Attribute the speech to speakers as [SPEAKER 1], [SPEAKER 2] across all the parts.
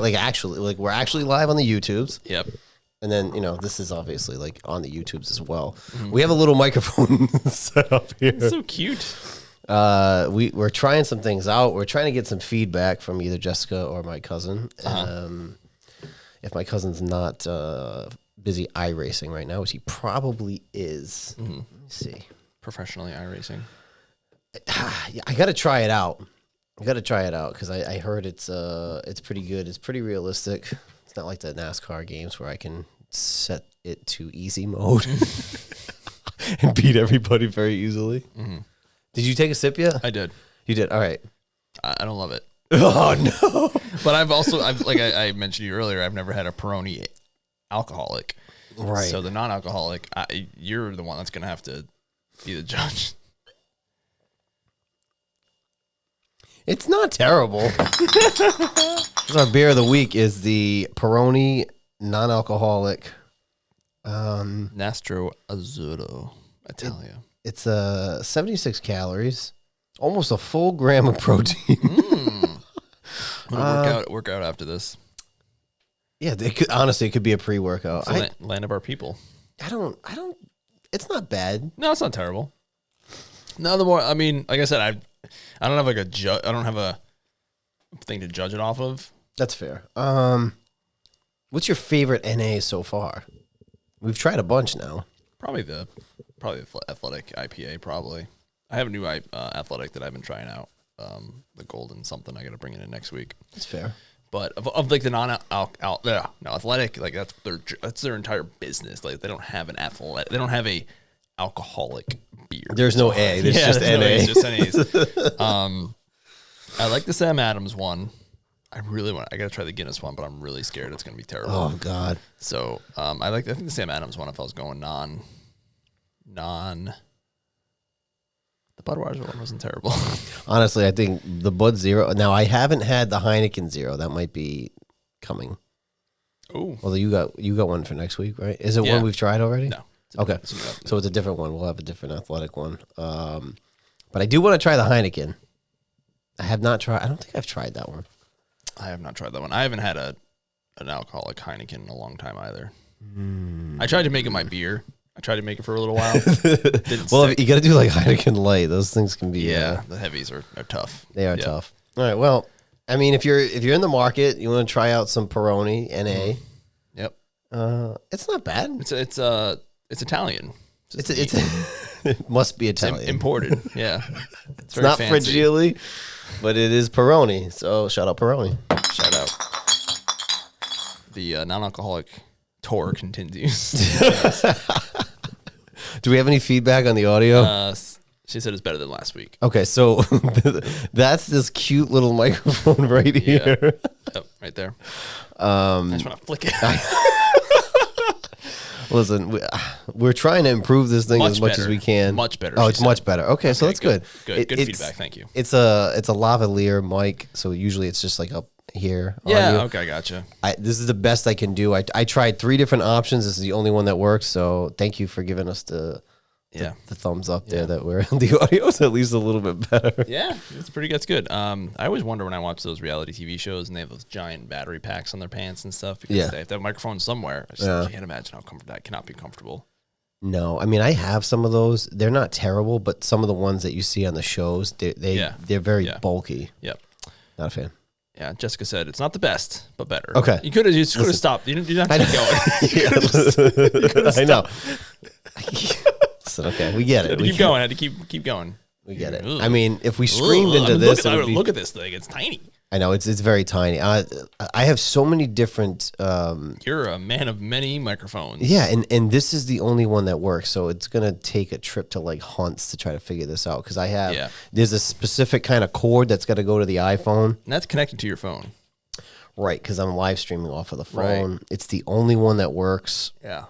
[SPEAKER 1] like actually, like we're actually live on the YouTubes.
[SPEAKER 2] Yep.
[SPEAKER 1] And then, you know, this is obviously like on the YouTubes as well. We have a little microphone set up here.
[SPEAKER 2] It's so cute.
[SPEAKER 1] We're trying some things out. We're trying to get some feedback from either Jessica or my cousin. If my cousin's not busy iRacing right now, which he probably is. Let me see.
[SPEAKER 2] Professionally iRacing.
[SPEAKER 1] I got to try it out. Because I heard it's pretty good. It's pretty realistic. It's not like the NASCAR games where I can set it to easy mode and beat everybody very easily. Did you take a sip yet?
[SPEAKER 2] I did.
[SPEAKER 1] You did? All right.
[SPEAKER 2] I don't love it.
[SPEAKER 1] Oh, no.
[SPEAKER 2] But I mentioned to you earlier, I've never had a Peroni alcoholic.
[SPEAKER 1] Right.
[SPEAKER 2] So the non-alcoholic, you're the one that's going to have to be the judge.
[SPEAKER 1] It's not terrible. Our beer of the week is the Peroni non-alcoholic.
[SPEAKER 2] Nastro Azzurro Italia.
[SPEAKER 1] It's 76 calories, almost a full gram of protein.
[SPEAKER 2] I'm gonna work out after this.
[SPEAKER 1] Yeah, honestly, it could be a pre-workout.
[SPEAKER 2] Land of our people.
[SPEAKER 1] I don't. It's not bad.
[SPEAKER 2] No, it's not terrible. No, the more, I mean, like I said, I don't have like I don't have a thing to judge it off of.
[SPEAKER 1] That's fair. What's your favorite NA so far? We've tried a bunch now.
[SPEAKER 2] Probably the athletic IPA. Probably. I have a new athletic that I've been trying out. The golden something. I got to bring it in next week.
[SPEAKER 1] That's fair.
[SPEAKER 2] But of like the athletic, like that's their entire business. Like they don't have an athletic. They don't have a alcoholic beer.
[SPEAKER 1] There's no A. There's just NA.
[SPEAKER 2] It's just NAs. I like the Sam Adams one. I got to try the Guinness one, but I'm really scared it's going to be terrible.
[SPEAKER 1] Oh God.
[SPEAKER 2] So I think the Sam Adams one, if I was going non, the Budweiser one wasn't terrible.
[SPEAKER 1] Honestly, I think the Bud Zero. Now I haven't had the Heineken Zero. That might be coming.
[SPEAKER 2] Oh.
[SPEAKER 1] Although you got one for next week, right? Is it one we've tried already?
[SPEAKER 2] No.
[SPEAKER 1] Okay. So it's a different one. We'll have a different athletic one. But I do want to try the Heineken. I have not tried. I don't think I've tried that one.
[SPEAKER 2] I have not tried that one. I haven't had an alcoholic Heineken in a long time either. I tried to make it my beer. I tried to make it for a little while.
[SPEAKER 1] Well, you got to do like Heineken Light. Those things can be.
[SPEAKER 2] Yeah, the heavies are tough.
[SPEAKER 1] They are tough. All right. Well, I mean, if you're in the market, you want to try out some Peroni NA.
[SPEAKER 2] Yep.
[SPEAKER 1] It's not bad.
[SPEAKER 2] It's Italian.
[SPEAKER 1] It must be Italian.
[SPEAKER 2] It's imported. Yeah.
[SPEAKER 1] It's not Fragile, but it is Peroni. So shout out Peroni.
[SPEAKER 2] Shout out. The non-alcoholic tour continues.
[SPEAKER 1] Do we have any feedback on the audio?
[SPEAKER 2] She said it's better than last week.
[SPEAKER 1] Okay, so that's this cute little microphone right here.
[SPEAKER 2] Yep, right there. I just want to flick it.
[SPEAKER 1] Listen, we're trying to improve this thing as much as we can.
[SPEAKER 2] Much better.
[SPEAKER 1] Oh, it's much better. Okay, so that's good.
[SPEAKER 2] Good feedback. Thank you.
[SPEAKER 1] It's a lavalier mic, so usually it's just like up here.
[SPEAKER 2] Yeah. Okay, gotcha.
[SPEAKER 1] This is the best I can do. I tried 3 different options. This is the only one that works. So thank you for giving us the thumbs up there that the audio is at least a little bit better.
[SPEAKER 2] Yeah, it's pretty good. It's good. I always wonder when I watch those reality TV shows and they have those giant battery packs on their pants and stuff because they have to have microphones somewhere. I just can't imagine how comfortable that cannot be comfortable.
[SPEAKER 1] No, I mean I have some of those. They're not terrible, but some of the ones that you see on the shows, they're very bulky.
[SPEAKER 2] Yep.
[SPEAKER 1] Not a fan.
[SPEAKER 2] Yeah, Jessica said it's not the best, but better.
[SPEAKER 1] Okay.
[SPEAKER 2] You could have stopped. You didn't have to keep going.
[SPEAKER 1] I know. Listen, okay, we get it.
[SPEAKER 2] Keep going. I had to keep going.
[SPEAKER 1] We get it. I mean, if we screamed into this,
[SPEAKER 2] look at this thing. It's tiny.
[SPEAKER 1] I know it's very tiny. I have so many different.
[SPEAKER 2] You're a man of many microphones.
[SPEAKER 1] Yeah, and this is the only one that works. So it's gonna take a trip to like Hunts to try to figure this out because I have. Yeah. There's a specific kind of cord that's got to go to the iPhone.
[SPEAKER 2] And that's connected to your phone.
[SPEAKER 1] Right, because I'm live streaming off of the phone. Right. It's the only one that works.
[SPEAKER 2] Yeah.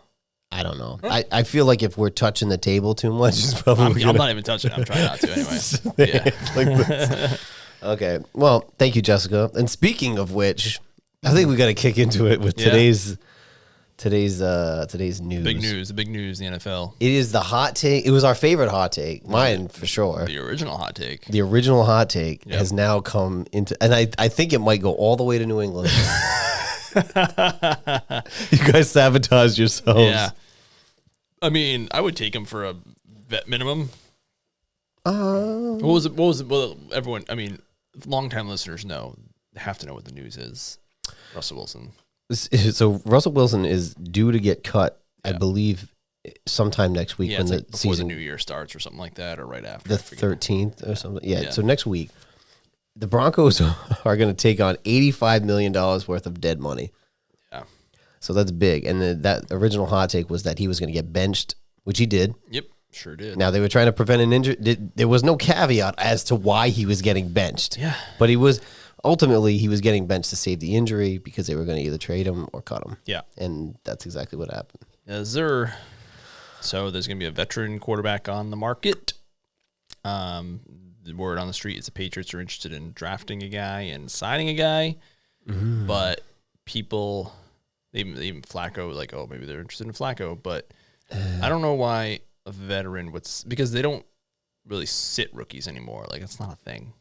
[SPEAKER 1] I don't know. I feel like if we're touching the table too much, it's probably
[SPEAKER 2] I'm not even touching it. I'm trying not to anyway. Yeah.
[SPEAKER 1] Like this. Okay. Well, thank you, Jessica. And speaking of which, I think we got to kick into it with today's news.
[SPEAKER 2] Big news. The big news in the NFL.
[SPEAKER 1] It is the hot take. It was our favorite hot take. Mine for sure.
[SPEAKER 2] The original hot take.
[SPEAKER 1] The original hot take has now come into, and I think it might go all the way to New England. You guys sabotaged yourselves.
[SPEAKER 2] Yeah. I mean, I would take him for a vet minimum. What was it? Well, everyone, I mean, longtime listeners have to know what the news is. Russell Wilson.
[SPEAKER 1] So Russell Wilson is due to get cut, I believe, sometime next week when the
[SPEAKER 2] before
[SPEAKER 1] season,
[SPEAKER 2] the new year starts or something like that, or right after.
[SPEAKER 1] the 13th or something. Yeah, so next week, the Broncos are going to take on $85 million worth of dead money. Yeah. So that's big. And that original hot take was that he was going to get benched, which he did.
[SPEAKER 2] Yep, sure did.
[SPEAKER 1] Now, they were trying to prevent an injury. There was no caveat as to why he was getting benched.
[SPEAKER 2] Yeah.
[SPEAKER 1] But he was getting benched to save the injury because they were going to either trade him or cut him.
[SPEAKER 2] Yeah.
[SPEAKER 1] And that's exactly what happened.
[SPEAKER 2] So there's going to be a veteran quarterback on the market. The word on the street is the Patriots are interested in drafting a guy and signing a guy. Mm-hmm. But people, even Flacco, like, oh, maybe they're interested in Flacco. But I don't know why a veteran because they don't really sit rookies anymore. Like, it's not a thing,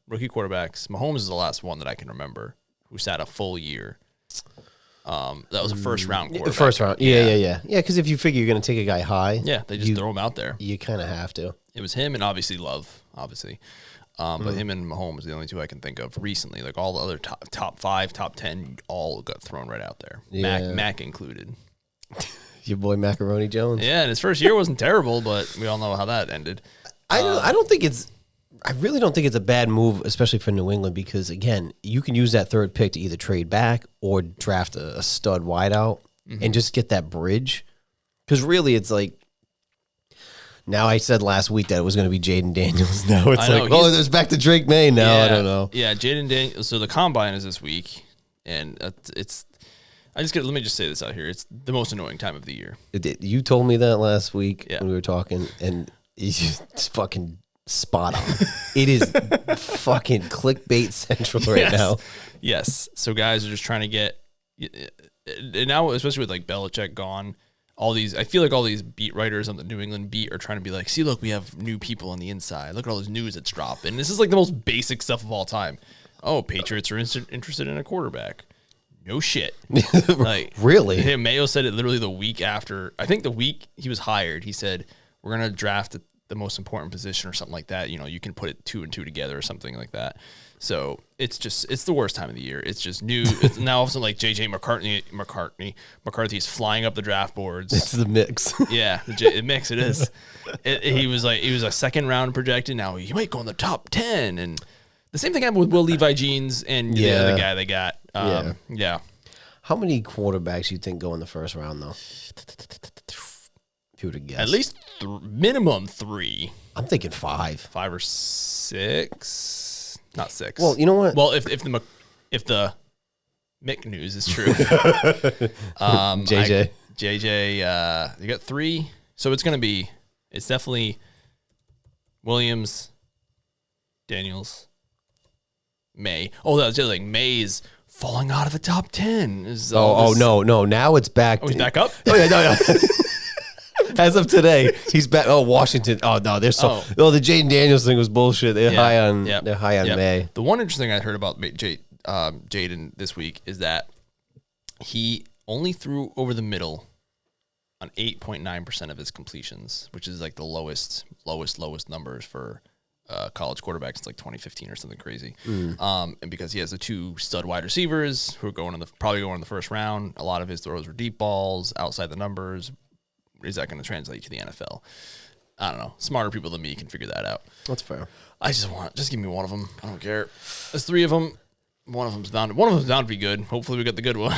[SPEAKER 2] Rookie quarterbacks. Mahomes is the last one that I can remember who sat a full year. That was a first round quarterback.
[SPEAKER 1] First round. Yeah. Because if you figure you're going to take a guy high,
[SPEAKER 2] they just throw him out there.
[SPEAKER 1] You kind of have to.
[SPEAKER 2] It was him and obviously Love, obviously. But him and Mahomes are the only two I can think of recently. Like all the other top 5, top 10, all got thrown right out there. Yeah. Mac included.
[SPEAKER 1] Your boy Macaroni Jones.
[SPEAKER 2] Yeah, and his first year wasn't terrible, but we all know how that ended.
[SPEAKER 1] I really don't think it's a bad move, especially for New England, because, again, you can use that third pick to either trade back or draft a stud wideout and just get that bridge. Because really, it's like, now I said last week that it was going to be Jaden Daniels. Now it's it's back to Drake May now.
[SPEAKER 2] Yeah,
[SPEAKER 1] I don't know.
[SPEAKER 2] Yeah, Jaden Daniels. So the Combine is this week, and let me just say this out here. It's the most annoying time of the year.
[SPEAKER 1] You told me that last week when we were talking, and it's fucking spot on. It is fucking clickbait central right now.
[SPEAKER 2] Yes. So guys are just trying to get, and now especially with like Belichick gone, I feel like all these beat writers on the New England beat are trying to be like, see, look, we have new people on the inside. Look at all this news that's dropped. And this is like the most basic stuff of all time. Oh, Patriots are interested in a quarterback. No shit. Like,
[SPEAKER 1] really?
[SPEAKER 2] Mayo said it literally the week after. I think the week he was hired, he said, we're going to draft the most important position or something like that. You can put it 2 and 2 together or something like that. So it's the worst time of the year. It's just new. It's now also like JJ McCarthy's flying up the draft boards.
[SPEAKER 1] It's the mix.
[SPEAKER 2] Yeah, the mix. It is. He was a second round projected. Now he might go in the top 10. And the same thing happened with Will Levi Jeans and the other guy they got. Yeah.
[SPEAKER 1] How many quarterbacks you think go in the first round though? If you were to guess,
[SPEAKER 2] at least minimum 3.
[SPEAKER 1] I'm thinking 5.
[SPEAKER 2] 5 or 6. Not 6.
[SPEAKER 1] Well, you know what?
[SPEAKER 2] Well, if the Mick news is true, JJ, you got 3. So it's definitely Williams, Daniels, May. Oh, that was just like May's falling out of the top 10.
[SPEAKER 1] No. Now it's back.
[SPEAKER 2] Oh, he's back up?
[SPEAKER 1] Oh, yeah, no. As of today, he's back. Oh, Washington. Oh no, they're so. Oh, the Jaden Daniels thing was bullshit. They're high on. Yep. They're high on May.
[SPEAKER 2] The one interesting thing I heard about Jaden this week is that he only threw over the middle on 8.9% of his completions, which is like the lowest numbers for college quarterbacks. It's like 2015 or something crazy. And because he has the 2 stud wide receivers who are probably going in the first round, a lot of his throws were deep balls outside the numbers. Is that going to translate to the NFL? I don't know. Smarter people than me can figure that out.
[SPEAKER 1] That's fair.
[SPEAKER 2] I just give me one of them. I don't care. There's 3 of them. One of them's bound to be good. Hopefully we get the good one.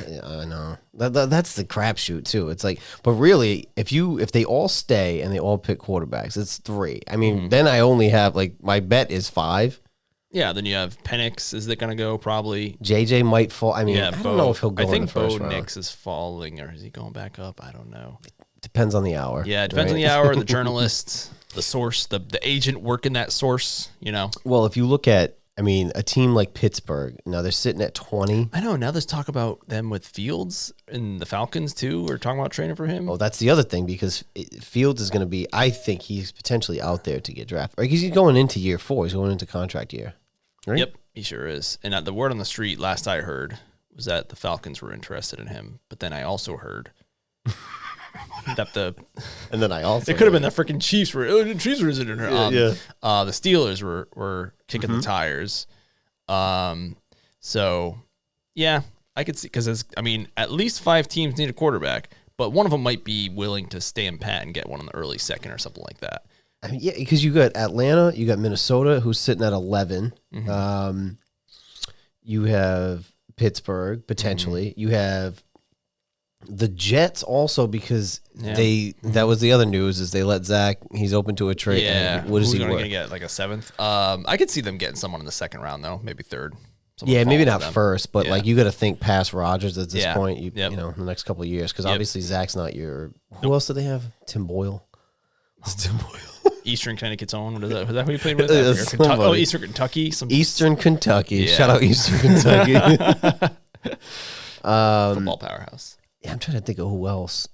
[SPEAKER 1] Yeah, I know. That's the crapshoot too. It's like, but really, if they all stay and they all pick quarterbacks, it's 3. I mean, then I only have my bet is 5.
[SPEAKER 2] Yeah, then you have Penix. Is that going to go? Probably.
[SPEAKER 1] JJ might fall. I mean, I don't know if he'll go in the first round.
[SPEAKER 2] I think Bo Nix is falling, or is he going back up? I don't know.
[SPEAKER 1] Depends on the hour.
[SPEAKER 2] Yeah, it depends on the hour, the journalist, the source, the agent working that source,
[SPEAKER 1] Well, if you look at, a team like Pittsburgh, now they're sitting at 20.
[SPEAKER 2] I know. Now there's talk about them with Fields and the Falcons, too. We're talking about training for him.
[SPEAKER 1] Oh, that's the other thing, because Fields is going to be, I think he's potentially out there to get drafted. Because he's going into year 4. He's going into contract year. Right?
[SPEAKER 2] Yep, he sure is. And the word on the street, last I heard, was that the Falcons were interested in him, but then I also heard that
[SPEAKER 1] and then I also
[SPEAKER 2] it could have been the freaking Chiefs were interested in her.
[SPEAKER 1] Yeah.
[SPEAKER 2] The Steelers were kicking the tires. So yeah, I could see, because at least 5 teams need a quarterback, but one of them might be willing to stand pat and get one in the early second or something like that.
[SPEAKER 1] I mean, yeah, because you got Atlanta, you got Minnesota, who's sitting at 11. You have Pittsburgh potentially. You have the Jets also, because that was the other news, is they let Zach. He's open to a trade.
[SPEAKER 2] Yeah,
[SPEAKER 1] what is he
[SPEAKER 2] going
[SPEAKER 1] worth?
[SPEAKER 2] to get, like a 7th? I could see them getting someone in the second round though, maybe 3rd.
[SPEAKER 1] Yeah, maybe not first, but like you got to think past Rodgers at this point. You know, in the next couple of years, because obviously Zach's not your. Who else do they have? Tim Boyle. It's Tim Boyle.
[SPEAKER 2] Eastern Connecticut's own. What is that? Was that who you played with? Eastern Kentucky.
[SPEAKER 1] Eastern Kentucky. Yeah. Shout out Eastern Kentucky.
[SPEAKER 2] Football powerhouse.
[SPEAKER 1] Yeah, I'm trying to think of who else.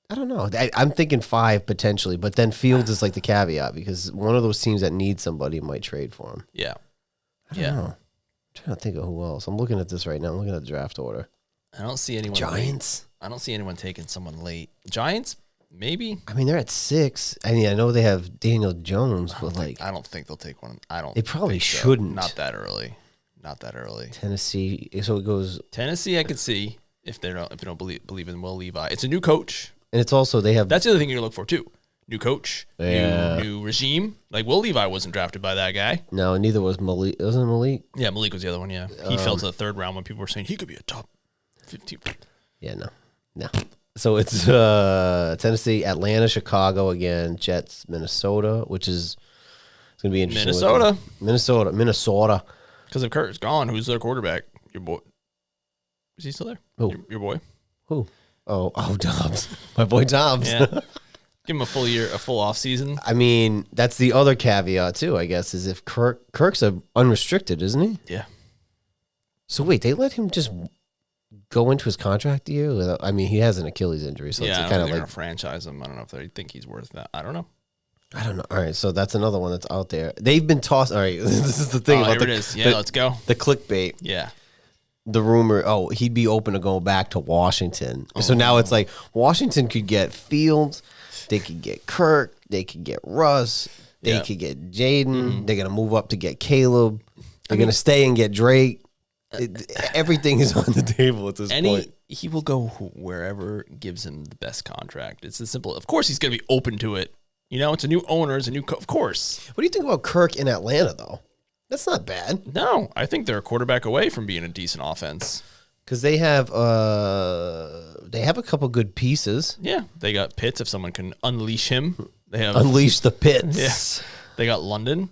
[SPEAKER 1] I don't know. I'm thinking 5 potentially, but then Fields is like the caveat, because one of those teams that needs somebody might trade for him.
[SPEAKER 2] Yeah.
[SPEAKER 1] I don't know. I'm trying to think of who else. I'm looking at this right now. I'm looking at the draft order.
[SPEAKER 2] I don't see anyone.
[SPEAKER 1] Giants?
[SPEAKER 2] Late. I don't see anyone taking someone late. Giants? Maybe.
[SPEAKER 1] I mean, they're at 6. I mean, I know they have Daniel Jones, but
[SPEAKER 2] I don't think they'll take one.
[SPEAKER 1] They probably shouldn't.
[SPEAKER 2] So. Not that early.
[SPEAKER 1] Tennessee. So it goes.
[SPEAKER 2] Tennessee, I could see if they don't believe in Will Levi. It's a new coach,
[SPEAKER 1] and it's also they have.
[SPEAKER 2] That's the other thing you look for too. New coach, new regime. Like Will Levi wasn't drafted by that guy.
[SPEAKER 1] No, neither was Malik. Wasn't Malik?
[SPEAKER 2] Yeah, Malik was the other one. Yeah, he fell to the 3rd round when people were saying he could be a top 15.
[SPEAKER 1] Yeah, no. So it's Tennessee, Atlanta, Chicago again, Jets, Minnesota, which is going to be interesting. Minnesota.
[SPEAKER 2] Because if Kurt's gone, who's their quarterback? Your boy. Is he still there?
[SPEAKER 1] Who?
[SPEAKER 2] Your boy.
[SPEAKER 1] Who? Oh, Dobbs. My boy Dobbs.
[SPEAKER 2] Yeah. Give him a full off season.
[SPEAKER 1] I mean, that's the other caveat too, I guess, is if Kirk's unrestricted, isn't he?
[SPEAKER 2] Yeah.
[SPEAKER 1] So wait, they let him just go into his contract year? I mean, he has an Achilles injury, so it's kind of like
[SPEAKER 2] franchise him. I don't know if they think he's worth that. I don't know.
[SPEAKER 1] All right, so that's another one that's out there. They've been tossed. All right, this is the thing about
[SPEAKER 2] here it is. Yeah, let's go.
[SPEAKER 1] The clickbait.
[SPEAKER 2] Yeah.
[SPEAKER 1] The rumor, he'd be open to going back to Washington. So now it's like Washington could get Fields, they could get Kirk, they could get Russ, they could get Jaden. They're gonna move up to get Caleb. They're gonna stay and get Drake. Everything is on the table at this point.
[SPEAKER 2] He will go wherever gives him the best contract. It's as simple. Of course, he's gonna be open to it. You know, it's a new owner, it's a new of course.
[SPEAKER 1] What do you think about Kirk in Atlanta, though? That's not bad.
[SPEAKER 2] No, I think they're a quarterback away from being a decent offense.
[SPEAKER 1] Because they have a couple good pieces.
[SPEAKER 2] Yeah, they got Pitts. If someone can unleash him, they have
[SPEAKER 1] unleash the Pitts.
[SPEAKER 2] Yeah, they got London.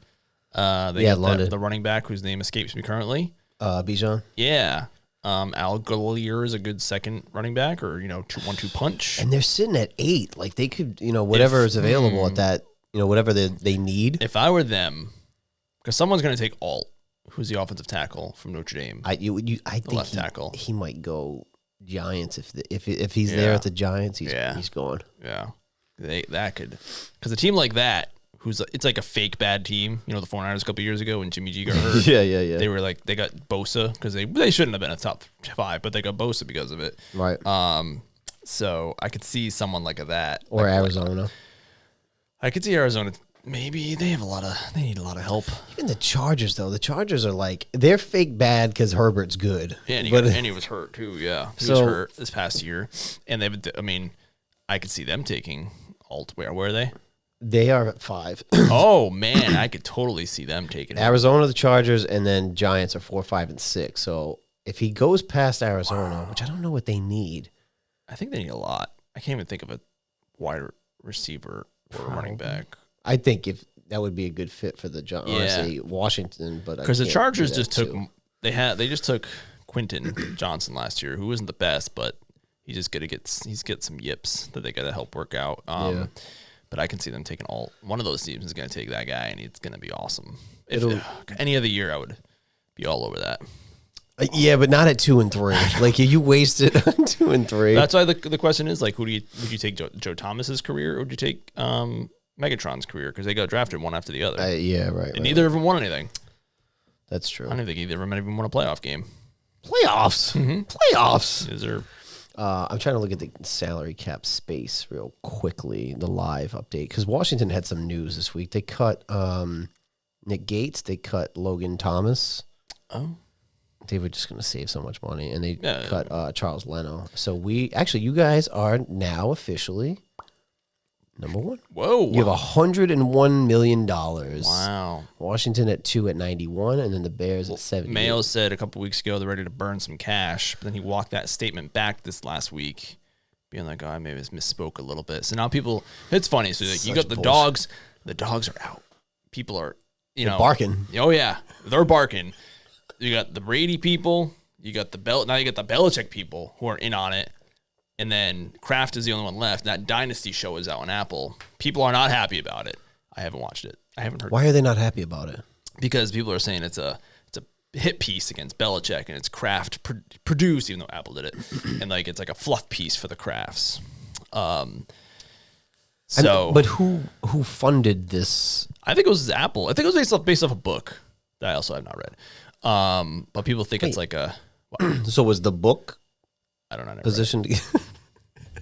[SPEAKER 1] London,
[SPEAKER 2] the running back whose name escapes me currently.
[SPEAKER 1] Bijan.
[SPEAKER 2] Yeah. Al Gallier is a good second running back, or 2-1-2 punch.
[SPEAKER 1] And they're sitting at 8. Like they could, whatever is available at that, whatever they need.
[SPEAKER 2] If I were them, because someone's going to take Alt, who's the offensive tackle from Notre Dame.
[SPEAKER 1] I think
[SPEAKER 2] left tackle.
[SPEAKER 1] He might go Giants if he's there at the Giants. He's going.
[SPEAKER 2] Yeah, that could, because a team like that. It's like a fake bad team, the 49ers a couple years ago when Jimmy G got hurt.
[SPEAKER 1] Yeah.
[SPEAKER 2] They were like, they got Bosa because they shouldn't have been a top 5, but they got Bosa because of it.
[SPEAKER 1] Right.
[SPEAKER 2] So I could see someone like that.
[SPEAKER 1] Or Arizona.
[SPEAKER 2] I could see Arizona. Maybe they need a lot of help.
[SPEAKER 1] Even the Chargers, though. The Chargers are like, they're fake bad because Herbert's good.
[SPEAKER 2] Yeah, and he was hurt too. Yeah, he was hurt this past year, and I could see them taking Alt. Where are they?
[SPEAKER 1] They are at 5.
[SPEAKER 2] Oh man, I could totally see them taking
[SPEAKER 1] Arizona, the Chargers, and then Giants are 4, 5, and 6. So if he goes past Arizona, which I don't know what they need,
[SPEAKER 2] I think they need a lot. I can't even think of a wide receiver or running back.
[SPEAKER 1] I think if that would be a good fit for the honestly Washington, but
[SPEAKER 2] because the Chargers just took they just took Quentin Johnson last year, who wasn't the best, but he's just gonna get some yips that they got to help work out. But I can see them taking one of those teams is going to take that guy, and it's going to be awesome. If any other year, I would be all over that.
[SPEAKER 1] Yeah, but not at 2 and 3. Like you wasted on 2 and 3.
[SPEAKER 2] That's why the question is like, would you take Joe Thomas's career, or would you take Megatron's career? Because they got drafted one after the other.
[SPEAKER 1] Yeah, right.
[SPEAKER 2] And neither of them won anything.
[SPEAKER 1] That's true.
[SPEAKER 2] I don't think either of them even won a playoff game.
[SPEAKER 1] Playoffs. Playoffs.
[SPEAKER 2] Is there?
[SPEAKER 1] I'm trying to look at the salary cap space real quickly, the live update, because Washington had some news this week. They cut Nick Gates. They cut Logan Thomas.
[SPEAKER 2] Oh.
[SPEAKER 1] They were just going to save so much money, and they cut Charles Leno. So you guys are now officially number one.
[SPEAKER 2] Whoa.
[SPEAKER 1] You have $101 million.
[SPEAKER 2] Wow.
[SPEAKER 1] Washington at 2 at 91, and then the Bears at 70.
[SPEAKER 2] Mayo said a couple weeks ago they're ready to burn some cash, but then he walked that statement back this last week, being like, I maybe misspoke a little bit. So now it's funny. So like, you got the dogs. The dogs are out. People are,
[SPEAKER 1] They're barking.
[SPEAKER 2] Oh, yeah. They're barking. You got the Brady people. You got now you got the Belichick people who are in on it. And then Kraft is the only one left. That Dynasty show is out on Apple. People are not happy about it. I haven't watched it. I haven't heard.
[SPEAKER 1] Why are they not happy about it?
[SPEAKER 2] Because people are saying it's a hit piece against Belichick, and it's Kraft produced, even though Apple did it, and like it's like a fluff piece for the Krafts.
[SPEAKER 1] But who funded this?
[SPEAKER 2] I think it was Apple. I think it was based off a book that I also have not read. But people think it's like a.
[SPEAKER 1] So was the book?
[SPEAKER 2] I don't know.
[SPEAKER 1] Positioned.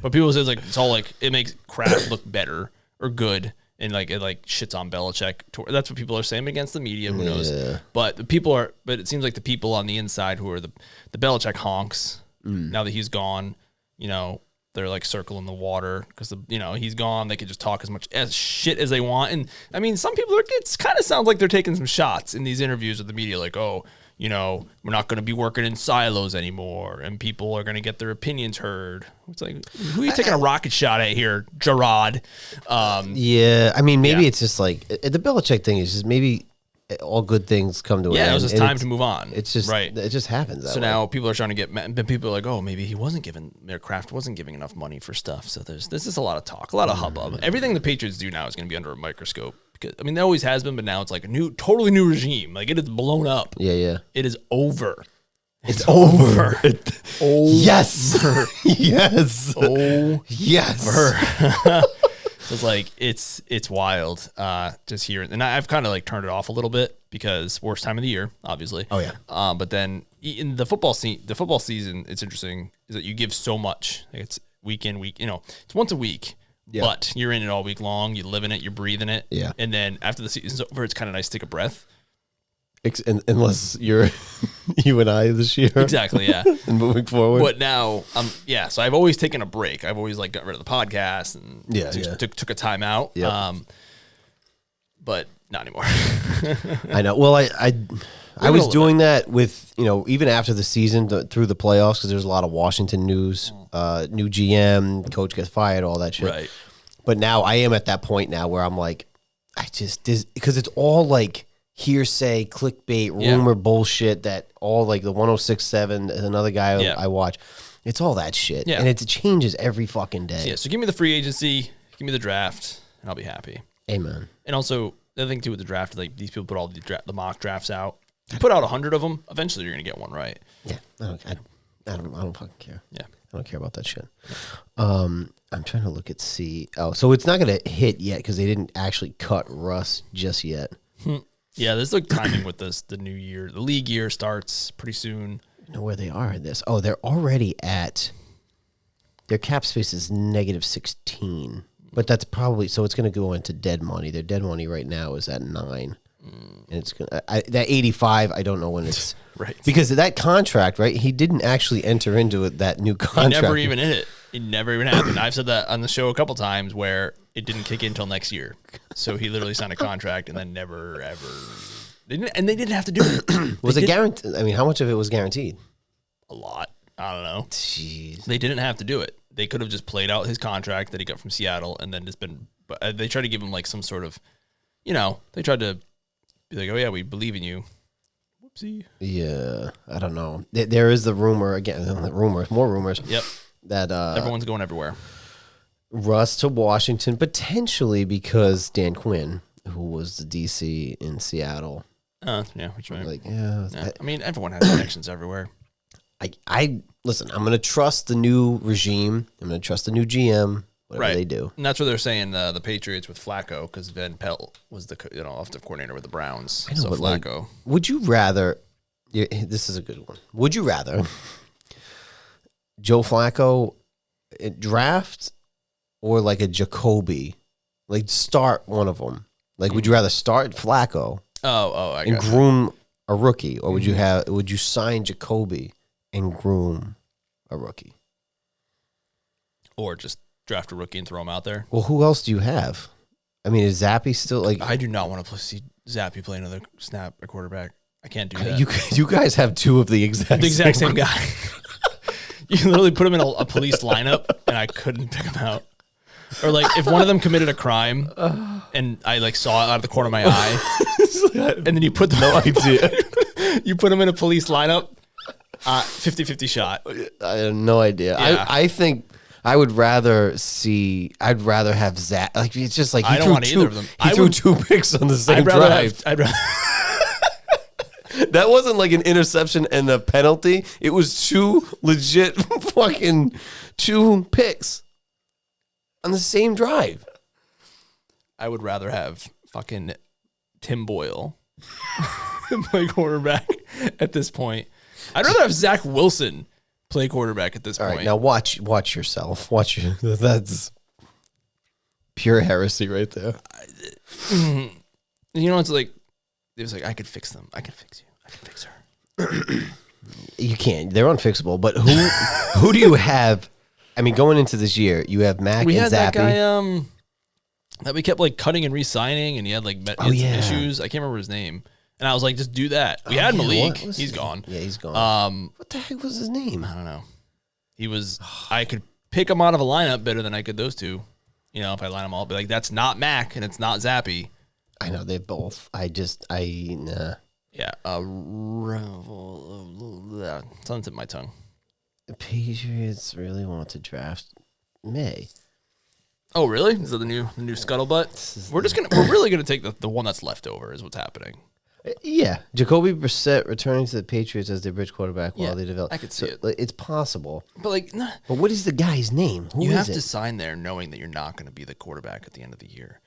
[SPEAKER 2] But people say it's all like it makes Kraft look better or good, and like it like shits on Belichick. That's what people are saying against the media. Who knows? But But it seems like the people on the inside who are the Belichick honks. Now that he's gone, they're like circling the water because he's gone. They could just talk as much shit as they want. And I mean, some people it kind of sounds like they're taking some shots in these interviews with the media, like, oh, we're not going to be working in silos anymore, and people are going to get their opinions heard. It's like, who are you taking a rocket shot at here, Gerard?
[SPEAKER 1] Yeah, I mean, maybe it's just like the Belichick thing is just maybe all good things come to an end.
[SPEAKER 2] Yeah, it was just time to move on.
[SPEAKER 1] It's just
[SPEAKER 2] right.
[SPEAKER 1] It just happens. That
[SPEAKER 2] so
[SPEAKER 1] way.
[SPEAKER 2] now people are trying to get mad. But people are like, oh, maybe he wasn't giving Kraft wasn't giving enough money for stuff. So there's just a lot of talk, a lot of hubbub. Everything the Patriots do now is going to be under a microscope. Because, I mean, there always has been, but now it's like a totally new regime. Like, it is blown up.
[SPEAKER 1] Yeah.
[SPEAKER 2] It is over.
[SPEAKER 1] It's over.
[SPEAKER 2] Yes.
[SPEAKER 1] Yes.
[SPEAKER 2] Oh,
[SPEAKER 1] yes.
[SPEAKER 2] So it's like, it's wild just here. And I've kind of like turned it off a little bit because worst time of the year, obviously.
[SPEAKER 1] Oh, yeah.
[SPEAKER 2] But then in the football season, it's interesting is that you give so much. Like it's week in, week, it's once a week. Yeah. But you're in it all week long. You live in it. You're breathing it.
[SPEAKER 1] Yeah.
[SPEAKER 2] And then after the season's over, it's kind of nice to take a breath.
[SPEAKER 1] Unless you're you and I this year.
[SPEAKER 2] Exactly, yeah.
[SPEAKER 1] And moving forward.
[SPEAKER 2] But now, so I've always taken a break. I've always like got rid of the podcast and took a time out.
[SPEAKER 1] Yep.
[SPEAKER 2] But not anymore.
[SPEAKER 1] I know. Well, I was doing that with, even after the season through the playoffs because there's a lot of Washington news, new GM, coach gets fired, all that shit.
[SPEAKER 2] Right.
[SPEAKER 1] But now I am at that point now where I'm like, because it's all like hearsay, clickbait, rumor bullshit that all like the 106.7 is another guy I watch. It's all that shit. Yeah. And it changes every fucking day.
[SPEAKER 2] Yeah. So give me the free agency, give me the draft, and I'll be happy.
[SPEAKER 1] Amen.
[SPEAKER 2] And also, the other thing too with the draft, like these people put all the mock drafts out. You put out 100 of them, eventually you're gonna get one right.
[SPEAKER 1] Yeah, I don't fucking care.
[SPEAKER 2] Yeah,
[SPEAKER 1] I don't care about that shit. I'm trying to look at so it's not gonna hit yet because they didn't actually cut Russ just yet.
[SPEAKER 2] Yeah, there's like timing with this. The new year, the league year starts pretty soon.
[SPEAKER 1] I know where they are in this. Oh, they're already at their cap space is -16, but that's probably so it's gonna go into dead money. Their dead money right now is at 9. And it's gonna that 85. I don't know when it's
[SPEAKER 2] right
[SPEAKER 1] because of that contract. Right, he didn't actually enter into that new contract.
[SPEAKER 2] He never even hit it. It never even happened. I've said that on the show a couple times where it didn't kick in until next year. So he literally signed a contract and then never ever. They didn't have to do it.
[SPEAKER 1] Was it guaranteed? I mean, how much of it was guaranteed?
[SPEAKER 2] A lot. I don't know.
[SPEAKER 1] Jeez.
[SPEAKER 2] They didn't have to do it. They could have just played out his contract that he got from Seattle and then just been. But they tried to give him like some sort of, they tried to. Be like, oh yeah, we believe in you. Whoopsie.
[SPEAKER 1] Yeah, I don't know. There is the rumor again. More rumors.
[SPEAKER 2] Yep.
[SPEAKER 1] That
[SPEAKER 2] everyone's going everywhere.
[SPEAKER 1] Russ to Washington potentially because Dan Quinn, who was the DC in Seattle.
[SPEAKER 2] Yeah, which
[SPEAKER 1] like
[SPEAKER 2] I mean, everyone has connections everywhere.
[SPEAKER 1] I listen. I'm gonna trust the new regime. I'm gonna trust the new GM. Whatever they do.
[SPEAKER 2] And that's what they're saying, the Patriots with Flacco, because Van Pelt was the offensive coordinator with the Browns.
[SPEAKER 1] I know,
[SPEAKER 2] so
[SPEAKER 1] but
[SPEAKER 2] Flacco.
[SPEAKER 1] Would you rather This is a good one. Would you rather Joe Flacco draft or like a Jacoby? Like start one of them. Like, would you rather start Flacco and groom a rookie, or would you sign Jacoby and groom a rookie?
[SPEAKER 2] Or just draft a rookie and throw him out there?
[SPEAKER 1] Well, who else do you have? I mean, is Zappy still like?
[SPEAKER 2] I do not want to see Zappy play another snap at quarterback. I can't do that.
[SPEAKER 1] You guys have two of the exact
[SPEAKER 2] same guy. You literally put him in a police lineup, and I couldn't pick him out. Or like if one of them committed a crime, and I like saw it out of the corner of my eye, and then you put them.
[SPEAKER 1] No idea.
[SPEAKER 2] You put them in a police lineup. 50-50 shot.
[SPEAKER 1] I have no idea.
[SPEAKER 2] Yeah.
[SPEAKER 1] I think. I'd rather have Zach. Like it's just like
[SPEAKER 2] I don't want either of them.
[SPEAKER 1] He threw 2 picks on the same drive.
[SPEAKER 2] I'd rather.
[SPEAKER 1] That wasn't like an interception and a penalty. It was 2 legit fucking 2 picks on the same drive.
[SPEAKER 2] I would rather have fucking Tim Boyle play quarterback at this point. I'd rather have Zach Wilson play quarterback at this point.
[SPEAKER 1] All right, now watch yourself. That's pure heresy right there.
[SPEAKER 2] You know, it's like it was like I could fix them. I can fix you. I can fix her.
[SPEAKER 1] You can't. They're unfixable. But who do you have? I mean, going into this year, you have Mac and Zappy.
[SPEAKER 2] We had that guy that we kept like cutting and re-signing, and he had like some issues. I can't remember his name. And I was like, just do that. We had Malik. He's gone.
[SPEAKER 1] Yeah, he's gone. What the heck was his name?
[SPEAKER 2] I don't know. I could pick him out of a lineup better than I could those two. You know, if I line them all, but like, that's not Mac and it's not Zappy.
[SPEAKER 1] I know, they're both. Nah.
[SPEAKER 2] Yeah. Tongue's in my tongue.
[SPEAKER 1] The Patriots really want to draft May.
[SPEAKER 2] Oh, really? Is that the new scuttlebutt? We're really gonna take the one that's left over is what's happening.
[SPEAKER 1] Yeah, Jacoby Brissett returning to the Patriots as their bridge quarterback while they develop.
[SPEAKER 2] I could see it.
[SPEAKER 1] It's possible,
[SPEAKER 2] but
[SPEAKER 1] but what is the guy's name?
[SPEAKER 2] You have to sign there knowing that you're not going to be the quarterback at the end of the year.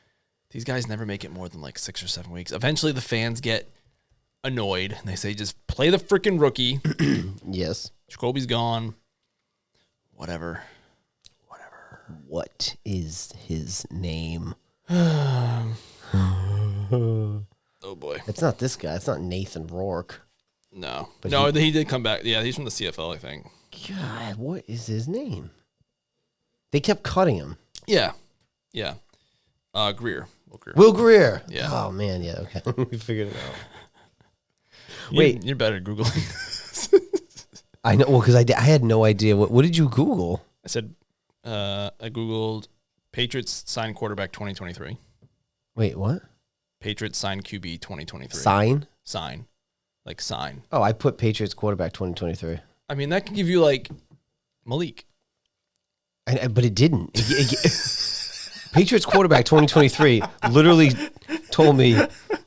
[SPEAKER 2] These guys never make it more than like 6 or 7 weeks. Eventually, the fans get annoyed and they say, "Just play the freaking rookie."
[SPEAKER 1] Yes,
[SPEAKER 2] Jacoby's gone. Whatever.
[SPEAKER 1] What is his name?
[SPEAKER 2] Oh boy,
[SPEAKER 1] it's not this guy. It's not Nathan Rourke.
[SPEAKER 2] No, but he did come back. Yeah, he's from the CFL, I think.
[SPEAKER 1] God, what is his name? They kept cutting him.
[SPEAKER 2] Yeah. Greer.
[SPEAKER 1] Will Greer.
[SPEAKER 2] Yeah.
[SPEAKER 1] Oh man, yeah. Okay, we figured it out.
[SPEAKER 2] Wait, you're better at Googling.
[SPEAKER 1] I know. Well, because I had no idea. What did you Google?
[SPEAKER 2] I said I Googled Patriots signed quarterback 2023.
[SPEAKER 1] Wait, what?
[SPEAKER 2] Patriots signed QB 2023. Sign. Like sign.
[SPEAKER 1] Oh, I put Patriots quarterback 2023.
[SPEAKER 2] I mean, that can give you like Malik.
[SPEAKER 1] But it didn't. Patriots quarterback 2023 literally told me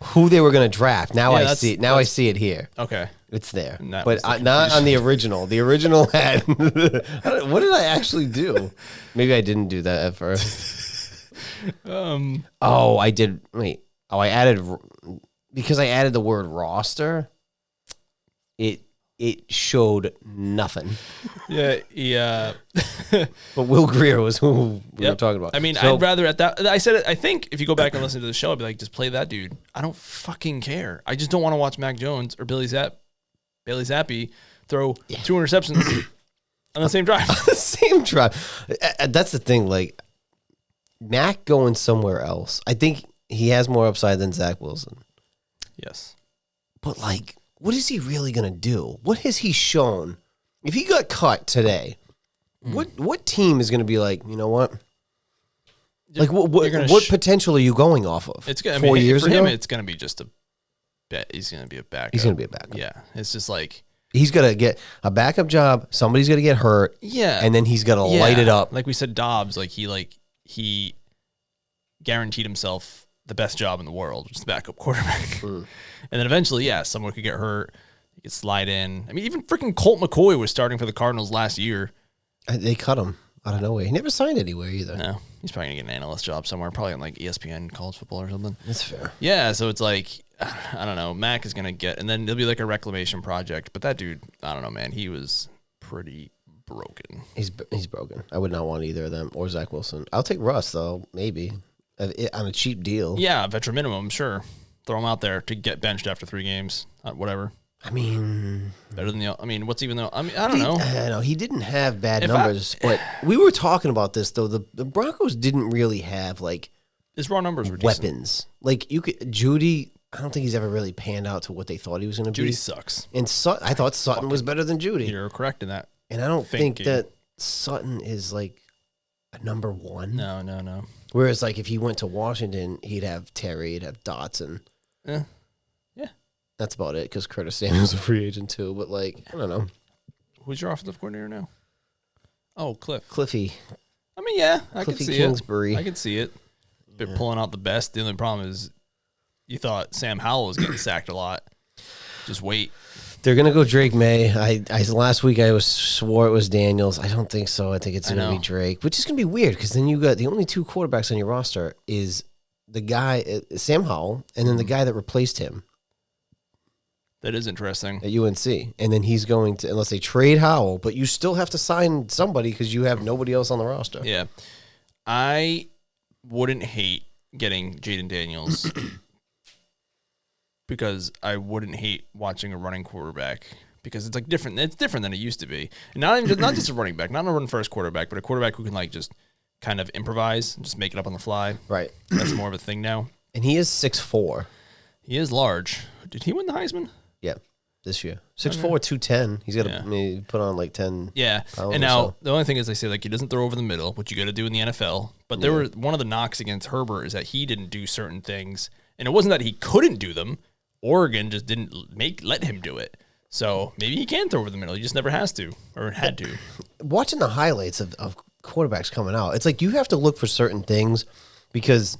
[SPEAKER 1] who they were going to draft. Now I see it. Now I see it here.
[SPEAKER 2] Okay.
[SPEAKER 1] It's there. But not on the original. The original had... what did I actually do? Maybe I didn't do that at first. Oh, I did. Wait. Oh, I added... Because I added the word roster, it showed nothing.
[SPEAKER 2] Yeah.
[SPEAKER 1] But Will Greer was who we were talking about.
[SPEAKER 2] I mean, I'd rather at that. I said it. I think if you go back and listen to the show, I'd be like, just play that dude. I don't fucking care. I just don't want to watch Mac Jones or Bailey Zappi throw 2 interceptions on the same drive.
[SPEAKER 1] The same drive. That's the thing. Like Mac going somewhere else. I think he has more upside than Zach Wilson.
[SPEAKER 2] Yes,
[SPEAKER 1] but like, what is he really gonna do? What has he shown? If he got cut today, what team is gonna be like? You know what? Like what potential are you going off of?
[SPEAKER 2] It's gonna
[SPEAKER 1] 4 years
[SPEAKER 2] for
[SPEAKER 1] ago?
[SPEAKER 2] him. It's gonna be just a bet. He's gonna be a backup.
[SPEAKER 1] He's gonna be a backup.
[SPEAKER 2] Yeah, it's just like
[SPEAKER 1] he's gonna get a backup job. Somebody's gonna get hurt.
[SPEAKER 2] Yeah,
[SPEAKER 1] and then he's gonna light it up.
[SPEAKER 2] Like we said, Dobbs. He guaranteed himself the best job in the world, which is the backup quarterback. And then eventually, someone could get hurt. He could slide in. I mean, even freaking Colt McCoy was starting for the Cardinals last year.
[SPEAKER 1] They cut him out of nowhere. He never signed anywhere either.
[SPEAKER 2] No, he's probably going to get an analyst job somewhere, probably on like ESPN college football or something.
[SPEAKER 1] That's fair.
[SPEAKER 2] Yeah, so it's like, I don't know. Mac is going to get, and then there'll be like a reclamation project. But that dude, I don't know, man. He was pretty broken.
[SPEAKER 1] He's broken. I would not want either of them or Zach Wilson. I'll take Russ, though, maybe, on a cheap deal.
[SPEAKER 2] Yeah, veteran minimum, sure. Throw him out there to get benched after 3 games. Whatever.
[SPEAKER 1] I mean,
[SPEAKER 2] better than the. I mean, what's even though? I mean, I don't know.
[SPEAKER 1] I know he didn't have bad numbers, but we were talking about this though. The Broncos didn't really have like
[SPEAKER 2] his raw numbers were
[SPEAKER 1] weapons.
[SPEAKER 2] Decent.
[SPEAKER 1] Like you could Judy. I don't think he's ever really panned out to what they thought he was going to be.
[SPEAKER 2] Judy sucks.
[SPEAKER 1] And I thought Sutton was better than Judy.
[SPEAKER 2] You're correct in that.
[SPEAKER 1] And I don't think that Sutton is like a number 1.
[SPEAKER 2] No.
[SPEAKER 1] Whereas like if he went to Washington, he'd have Terry, he'd have Dotson.
[SPEAKER 2] Yeah.
[SPEAKER 1] That's about it, because Curtis Samuel's a free agent too. But like, I don't know.
[SPEAKER 2] Who's your offensive coordinator now? Oh,
[SPEAKER 1] Cliffy.
[SPEAKER 2] I mean, yeah, I can see
[SPEAKER 1] Kingsbury.
[SPEAKER 2] it. I can see it. They're pulling out the best. The only problem is you thought Sam Howell was getting sacked a lot. Just wait.
[SPEAKER 1] They're gonna go Drake May. I last week I swore it was Daniels. I don't think so. I think it's gonna be Drake, which is gonna be weird because then you got the only 2 quarterbacks on your roster is the guy Sam Howell and then the guy that replaced him.
[SPEAKER 2] That is interesting.
[SPEAKER 1] At UNC. And then he's going to, unless they trade Howell, but you still have to sign somebody because you have nobody else on the roster.
[SPEAKER 2] Yeah. I wouldn't hate getting Jaden Daniels because I wouldn't hate watching a running quarterback because it's like different. It's different than it used to be. And not just a running back, not a run first quarterback, but a quarterback who can like just kind of improvise and just make it up on the fly.
[SPEAKER 1] Right.
[SPEAKER 2] That's more of a thing now.
[SPEAKER 1] And he is 6'4".
[SPEAKER 2] He is large. Did he win the Heisman?
[SPEAKER 1] Yeah, this year. 6'4", 210. He's got to maybe put on like 10 pounds.
[SPEAKER 2] And now the only thing is they say like he doesn't throw over the middle, which you got to do in the NFL. But there were one of the knocks against Herbert is that he didn't do certain things. And it wasn't that he couldn't do them. Oregon just didn't let him do it. So maybe he can throw over the middle. He just never has to or had to. Watching
[SPEAKER 1] the highlights of quarterbacks coming out, it's like you have to look for certain things because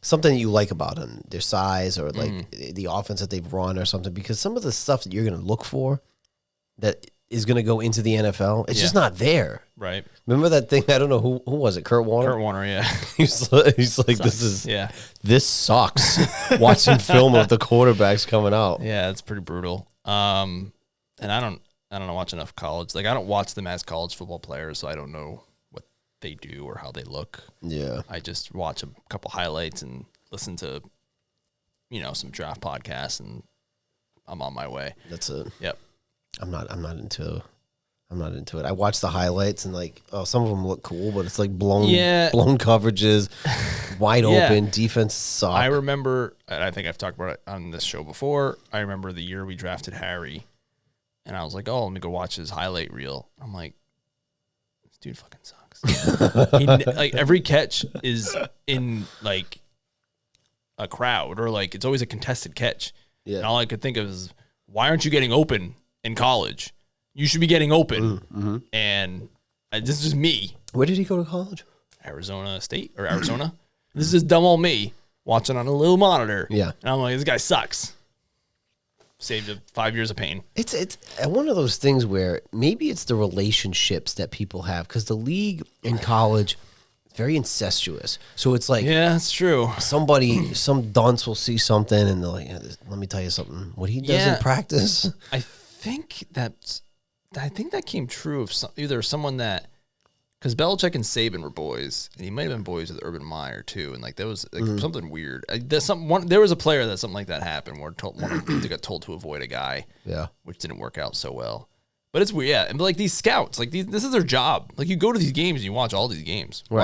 [SPEAKER 1] something that you like about them, their size or like the offense that they've run or something, because some of the stuff that you're going to look for that is going to go into the NFL, it's just not there.
[SPEAKER 2] Right.
[SPEAKER 1] Remember that thing? I don't know who was it? Kurt Warner?
[SPEAKER 2] Kurt Warner, yeah.
[SPEAKER 1] he's like, this sucks. Watching film of the quarterbacks coming out.
[SPEAKER 2] Yeah, it's pretty brutal. And I don't watch enough college. Like I don't watch them as college football players, so I don't know what they do or how they look.
[SPEAKER 1] Yeah.
[SPEAKER 2] I just watch a couple highlights and listen to, some draft podcasts, and I'm on my way.
[SPEAKER 1] That's it.
[SPEAKER 2] Yep.
[SPEAKER 1] I'm not into it. I watch the highlights and like, some of them look cool, but it's like blown coverages, wide open, defense suck.
[SPEAKER 2] I remember, and I think I've talked about it on this show before. I remember the year we drafted Harry, and I was like, let me go watch his highlight reel. I'm like, this dude fucking sucks. Like every catch is in like a crowd, or like it's always a contested catch. Yeah. And all I could think of is, why aren't you getting open in college? You should be getting open. Mm-hmm. And this is just me.
[SPEAKER 1] Where did he go to college?
[SPEAKER 2] Arizona State or Arizona. This is just dumb old me watching on a little monitor.
[SPEAKER 1] Yeah.
[SPEAKER 2] And I'm like, this guy sucks. Saved 5 years of pain.
[SPEAKER 1] It's one of those things where maybe it's the relationships that people have, because the league in college is very incestuous. So it's like,
[SPEAKER 2] yeah, that's true.
[SPEAKER 1] Some dunce will see something and they're like, let me tell you something. What he does in practice.
[SPEAKER 2] I think that came true of either someone that, because Belichick and Saban were boys, and he might have been boys with Urban Meyer too, and like there was like something weird. There was a player that something like that happened where they got told to avoid a guy, which didn't work out so well. But it's weird, and like these scouts, like this is their job. Like you go to these games and you watch all these games. Right.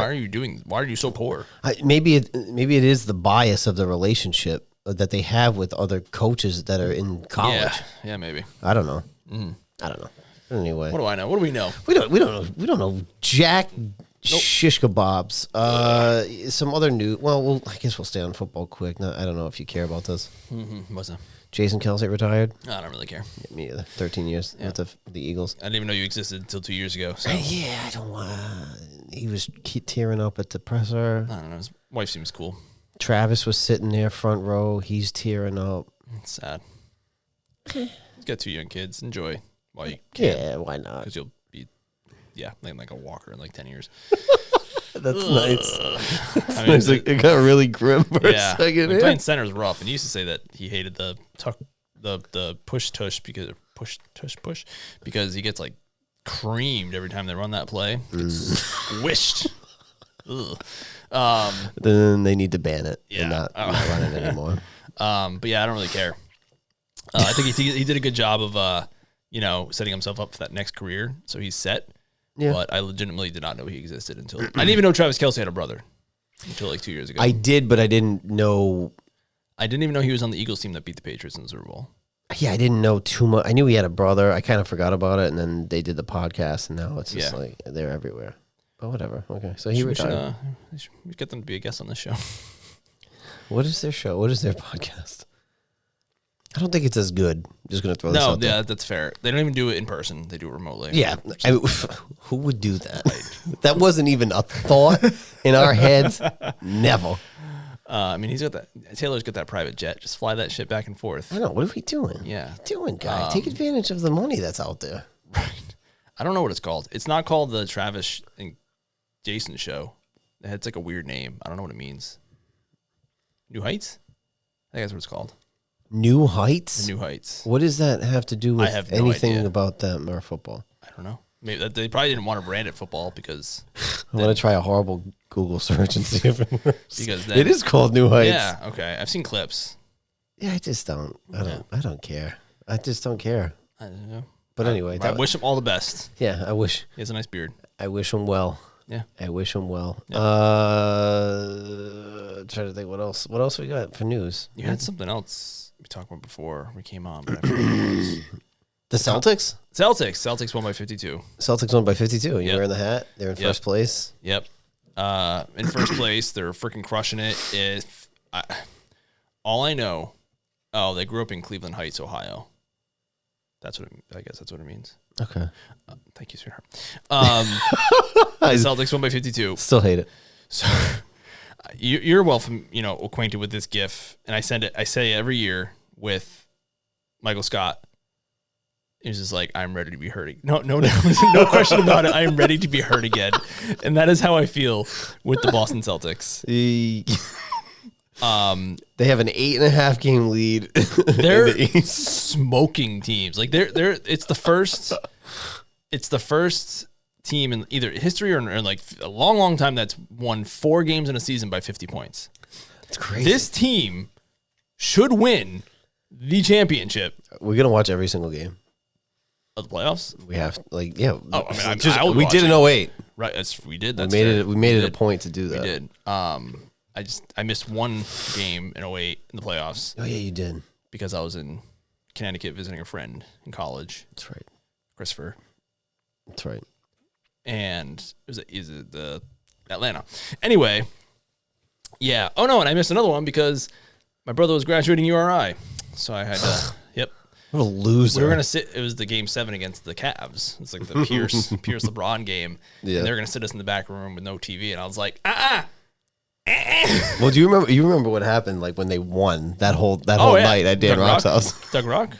[SPEAKER 2] Why are you so poor?
[SPEAKER 1] Maybe it is the bias of the relationship that they have with other coaches that are in college.
[SPEAKER 2] Yeah, maybe.
[SPEAKER 1] I don't know. I don't know. Anyway,
[SPEAKER 2] what do I know? What do we know?
[SPEAKER 1] We don't know jack shish kebabs. Some other new. Well, I guess we'll stay on football quick. No, I don't know if you care about this.
[SPEAKER 2] What's that?
[SPEAKER 1] Jason Kelce retired.
[SPEAKER 2] I don't really care.
[SPEAKER 1] Yeah, me either. 13 years with the Eagles.
[SPEAKER 2] I didn't even know you existed until 2 years ago. So.
[SPEAKER 1] Yeah, I don't want. He was tearing up at the presser.
[SPEAKER 2] I don't know. His wife seems cool.
[SPEAKER 1] Travis was sitting there front row. He's tearing up.
[SPEAKER 2] It's sad. He's got 2 young kids. Enjoy while you can.
[SPEAKER 1] Yeah, why not?
[SPEAKER 2] Because you'll be, like a walker in like 10 years.
[SPEAKER 1] That's nice. That's nice. It got really grim for a second.
[SPEAKER 2] Like playing center is rough, and he used to say that he hated the push push because he gets like creamed every time they run that play. It's squished.
[SPEAKER 1] Then they need to ban it and not run it anymore.
[SPEAKER 2] But yeah, I don't really care. I think he did a good job of setting himself up for that next career, so he's set. Yeah. But I legitimately did not know he existed until I didn't even know Travis Kelce had a brother until like 2 years ago.
[SPEAKER 1] I did, but I didn't know.
[SPEAKER 2] I didn't even know he was on the Eagles team that beat the Patriots in the Super Bowl.
[SPEAKER 1] Yeah, I didn't know too much. I knew he had a brother. I kind of forgot about it, and then they did the podcast, and now it's just like they're everywhere. But whatever. Okay, so he retired.
[SPEAKER 2] We should get them to be a guest on this show.
[SPEAKER 1] What is their show? What is their podcast? I don't think it's as good. I'm just going to throw this out there.
[SPEAKER 2] No, yeah, that's fair. They don't even do it in person. They do it remotely.
[SPEAKER 1] Yeah. Who would do that? That wasn't even a thought in our heads. Never.
[SPEAKER 2] I mean, Taylor's got that private jet. Just fly that shit back and forth.
[SPEAKER 1] I know. What are we doing?
[SPEAKER 2] Yeah.
[SPEAKER 1] What are you doing, guy? Take advantage of the money that's out there.
[SPEAKER 2] Right. I don't know what it's called. It's not called the Travis and Jason show. It's like a weird name. I don't know what it means. New Heights? I think that's what it's called.
[SPEAKER 1] New Heights?
[SPEAKER 2] The New Heights.
[SPEAKER 1] What does that have to do with anything about them or football?
[SPEAKER 2] I don't know. Maybe they probably didn't want to brand it football because...
[SPEAKER 1] I want to try a horrible Google search and see if it works.
[SPEAKER 2] Because
[SPEAKER 1] it is called New Heights.
[SPEAKER 2] Yeah, okay. I've seen clips.
[SPEAKER 1] Yeah, I just don't. I don't care. I just don't care.
[SPEAKER 2] I don't know.
[SPEAKER 1] But anyway.
[SPEAKER 2] I wish him all the best.
[SPEAKER 1] Yeah, I wish.
[SPEAKER 2] He has a nice beard.
[SPEAKER 1] I wish him well.
[SPEAKER 2] Yeah.
[SPEAKER 1] I wish him well.
[SPEAKER 2] Yeah.
[SPEAKER 1] Trying to think what else. What else we got for news?
[SPEAKER 2] You had something else we talked about before we came on, but I forgot what it was.
[SPEAKER 1] The Celtics?
[SPEAKER 2] Celtics won by 52.
[SPEAKER 1] Celtics won by 52. You're wearing the hat. They're in first place.
[SPEAKER 2] Yep. In first place, they're freaking crushing it. All I know, they grew up in Cleveland Heights, Ohio. I guess that's what it means.
[SPEAKER 1] Okay.
[SPEAKER 2] Thank you, sweetheart. The Celtics won by 52.
[SPEAKER 1] Still hate it.
[SPEAKER 2] So you're well acquainted with this GIF, and I say every year with Michael Scott. He's just like, I'm ready to be hurt. No question about it. I am ready to be hurt again, and that is how I feel with the Boston Celtics.
[SPEAKER 1] They have an 8.5 game lead.
[SPEAKER 2] They're smoking teams. Like it's the first team in either history or like a long time that's won 4 games in a season by 50 points.
[SPEAKER 1] It's crazy.
[SPEAKER 2] This team should win the championship.
[SPEAKER 1] We're gonna watch every single game
[SPEAKER 2] Of the playoffs?
[SPEAKER 1] We have we did in 08.
[SPEAKER 2] Right, we did. That's
[SPEAKER 1] we made it a point to do that.
[SPEAKER 2] We did. I missed one game in 08 in the playoffs.
[SPEAKER 1] Oh yeah, you did.
[SPEAKER 2] Because I was in Connecticut visiting a friend in college.
[SPEAKER 1] That's right.
[SPEAKER 2] Christopher.
[SPEAKER 1] That's right.
[SPEAKER 2] And is it the Atlanta? Anyway, yeah. Oh no, and I missed another one because my brother was graduating URI, so I had to. Yep.
[SPEAKER 1] What a loser.
[SPEAKER 2] We were gonna sit. It was the game 7 against the Cavs. It's like the Pierce LeBron game. Yeah. And they were gonna sit us in the back room with no TV, and I was like, Well,
[SPEAKER 1] do you remember what happened like when they won that whole night at Dan Rock's house?
[SPEAKER 2] Doug Rock?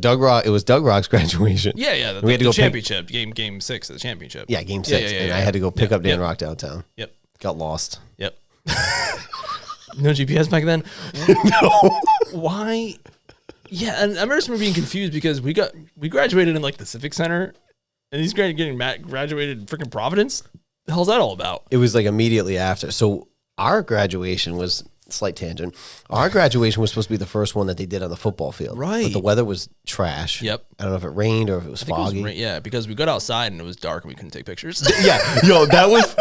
[SPEAKER 1] Doug Rock. It was Doug Rock's graduation.
[SPEAKER 2] Yeah. We had to go championship game 6 of the championship.
[SPEAKER 1] Yeah, game 6. And I had to go pick up Dan Rock downtown.
[SPEAKER 2] Yep.
[SPEAKER 1] Got lost.
[SPEAKER 2] Yep. No GPS back then?
[SPEAKER 1] No.
[SPEAKER 2] Why? Yeah, and I remember being confused because we graduated in like the Civic Center, and he's graduated in freaking Providence. The hell's that all about?
[SPEAKER 1] It was like immediately after. So our graduation was, slight tangent, our graduation was supposed to be the first one that they did on the football field.
[SPEAKER 2] Right.
[SPEAKER 1] But the weather was trash.
[SPEAKER 2] Yep.
[SPEAKER 1] I don't know if it rained or if it was foggy.
[SPEAKER 2] Because we got outside and it was dark and we couldn't take pictures.
[SPEAKER 1] Yeah. Yo, that was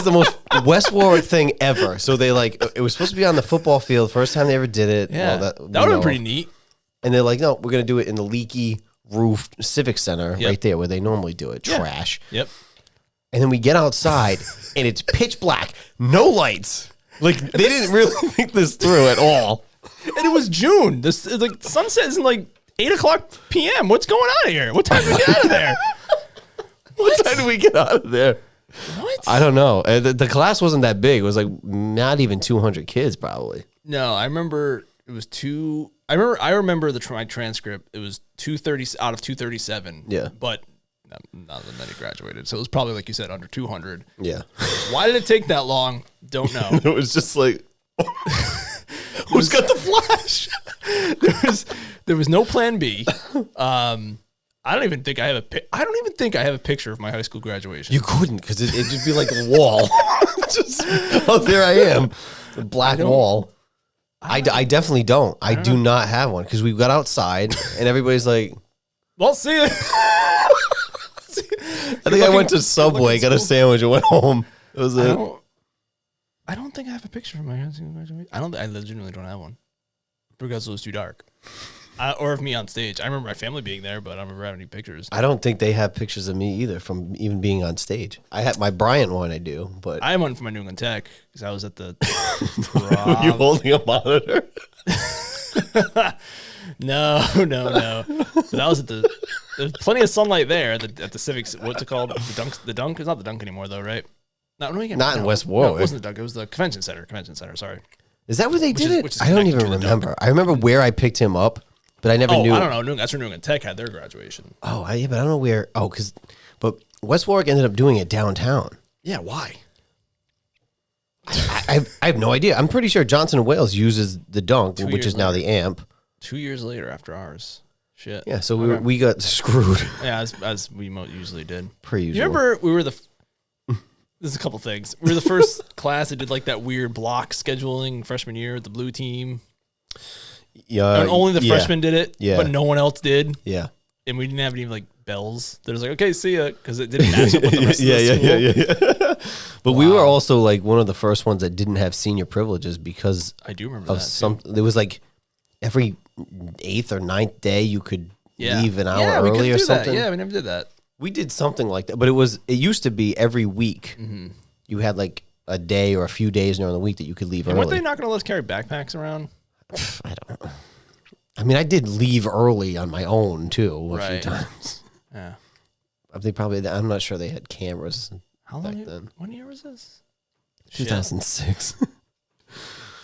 [SPEAKER 1] the most West Warwick thing ever. So they it was supposed to be on the football field. First time they ever did it.
[SPEAKER 2] Yeah. That would have been pretty neat.
[SPEAKER 1] And they're like, no, we're going to do it in the leaky roofed Civic Center right there where they normally do it. Trash.
[SPEAKER 2] Yep.
[SPEAKER 1] And then we get outside, and it's pitch black, no lights. Like, they didn't really think this through at all.
[SPEAKER 2] And it was June. Sunset is in 8:00 p.m. What's going on here? What time did we get out of there?
[SPEAKER 1] What time did we get out of there?
[SPEAKER 2] What?
[SPEAKER 1] I don't know. The class wasn't that big. It was not even 200 kids, probably.
[SPEAKER 2] No, I remember it was I remember my transcript. It was 230 out of 237.
[SPEAKER 1] Yeah.
[SPEAKER 2] But not that many graduated. So it was probably, like you said, under 200.
[SPEAKER 1] Yeah.
[SPEAKER 2] Why did it take that long? Don't know.
[SPEAKER 1] It was just like, who's got the flash?
[SPEAKER 2] There was no plan B. I don't even think I have a picture of my high school graduation.
[SPEAKER 1] You couldn't, because it'd just be like a wall. There I am, a black wall. I definitely don't. I do not have one, because we got outside and everybody's like,
[SPEAKER 2] well, see you.
[SPEAKER 1] I think I went to Subway, got a sandwich, and went home. That was it.
[SPEAKER 2] I don't think I have a picture of my high school graduation. I legitimately don't have one, because it was too dark. Or of me on stage. I remember my family being there, but I don't remember having any pictures.
[SPEAKER 1] I don't think they have pictures of me either from even being on stage. I had my Bryant one, I do, but
[SPEAKER 2] I have one from my New England Tech, because I was at the.
[SPEAKER 1] Were you holding a monitor?
[SPEAKER 2] No. So that was at the. There's plenty of sunlight there at the Civics. What's it called? The Dunk. It's not the Dunk anymore, though, right?
[SPEAKER 1] Not in West Warwick.
[SPEAKER 2] No, it wasn't the Dunk. It was the Convention Center. Sorry.
[SPEAKER 1] Is that where they did it? I don't even remember. I remember where I picked him up, but I never knew.
[SPEAKER 2] I don't know. That's where New England Tech had their graduation.
[SPEAKER 1] Yeah, but I don't know where. But West Warwick ended up doing it downtown.
[SPEAKER 2] Yeah, why?
[SPEAKER 1] I have no idea. I'm pretty sure Johnson & Wales uses the Dunk, which is now the Amp. 2
[SPEAKER 2] years later after ours. Shit.
[SPEAKER 1] Yeah, so we got screwed.
[SPEAKER 2] Yeah, as we usually did.
[SPEAKER 1] Pretty usual.
[SPEAKER 2] You remember we were there's a couple things. We were the first class that did like that weird block scheduling freshman year with the blue team. Yeah. And only the freshmen did it, but no one else did.
[SPEAKER 1] Yeah.
[SPEAKER 2] And we didn't have any like bells. There's like, okay, see ya, because it didn't match up with the rest of the school.
[SPEAKER 1] Yeah. But we were also like one of the first ones that didn't have senior privileges because
[SPEAKER 2] I do remember
[SPEAKER 1] there was like every 8th or 9th day you could leave an hour
[SPEAKER 2] we
[SPEAKER 1] early or something.
[SPEAKER 2] Yeah, we never did that.
[SPEAKER 1] We did something like that, but it used to be every week. Mm-hmm. You had like a day or a few days during the week that you could leave early.
[SPEAKER 2] Weren't they not going to let us carry backpacks around?
[SPEAKER 1] I don't know. I mean, I did leave early on my own too a few times.
[SPEAKER 2] Yeah.
[SPEAKER 1] I'm not sure they had cameras.
[SPEAKER 2] How long then? What year was this?
[SPEAKER 1] 2006.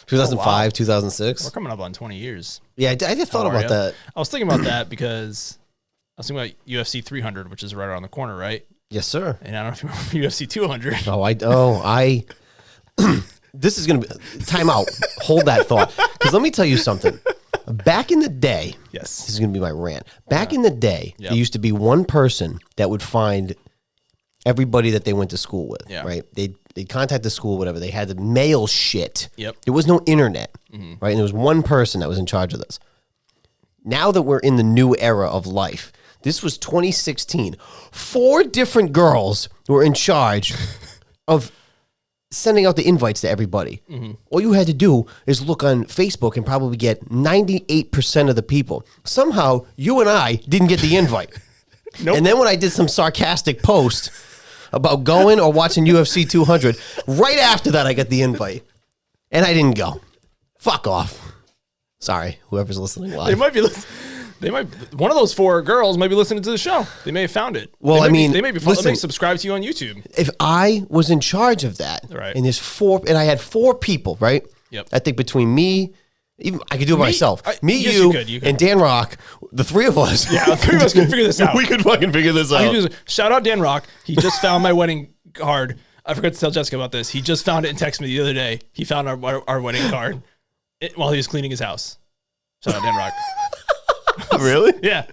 [SPEAKER 1] 2005, 2006.
[SPEAKER 2] We're coming up on 20 years.
[SPEAKER 1] Yeah, I just thought about that.
[SPEAKER 2] I was thinking about that because I was thinking about UFC 300, which is right around the corner, right?
[SPEAKER 1] Yes, sir.
[SPEAKER 2] And I don't know if you remember UFC 200.
[SPEAKER 1] I this is going to be time out. Hold that thought. Because let me tell you something. Back in the day, this is going to be my rant. Back in the day, there used to be one person that would find everybody that they went to school with, right? They'd contact the school, whatever. They had to mail shit.
[SPEAKER 2] Yep.
[SPEAKER 1] There was no internet, right? And there was one person that was in charge of this. Now that we're in the new era of life, this was 2016. 4 different girls were in charge of sending out the invites to everybody. Mm-hmm. All you had to do is look on Facebook and probably get 98% of the people. Somehow, you and I didn't get the invite. Nope. And then when I did some sarcastic post about going or watching UFC 200, right after that, I got the invite. And I didn't go. Fuck off. Sorry, whoever's listening live.
[SPEAKER 2] They might be listening. One of those 4 girls might be listening to the show. They may have found it.
[SPEAKER 1] Well,
[SPEAKER 2] they may subscribe to you on YouTube.
[SPEAKER 1] If I was in charge of that,
[SPEAKER 2] right.
[SPEAKER 1] And there's 4, and I had 4 people, right?
[SPEAKER 2] Yep.
[SPEAKER 1] I think between me, even I could do it myself. You could. And Dan Rock, the 3 of us.
[SPEAKER 2] Yeah, the 3 of us can figure this out.
[SPEAKER 1] We could fucking figure this out.
[SPEAKER 2] Shout out Dan Rock. He just found my wedding card. I forgot to tell Jessica about this. He just found it and texted me the other day. He found our wedding card while he was cleaning his house. Shout out Dan Rock.
[SPEAKER 1] Really?
[SPEAKER 2] Yeah.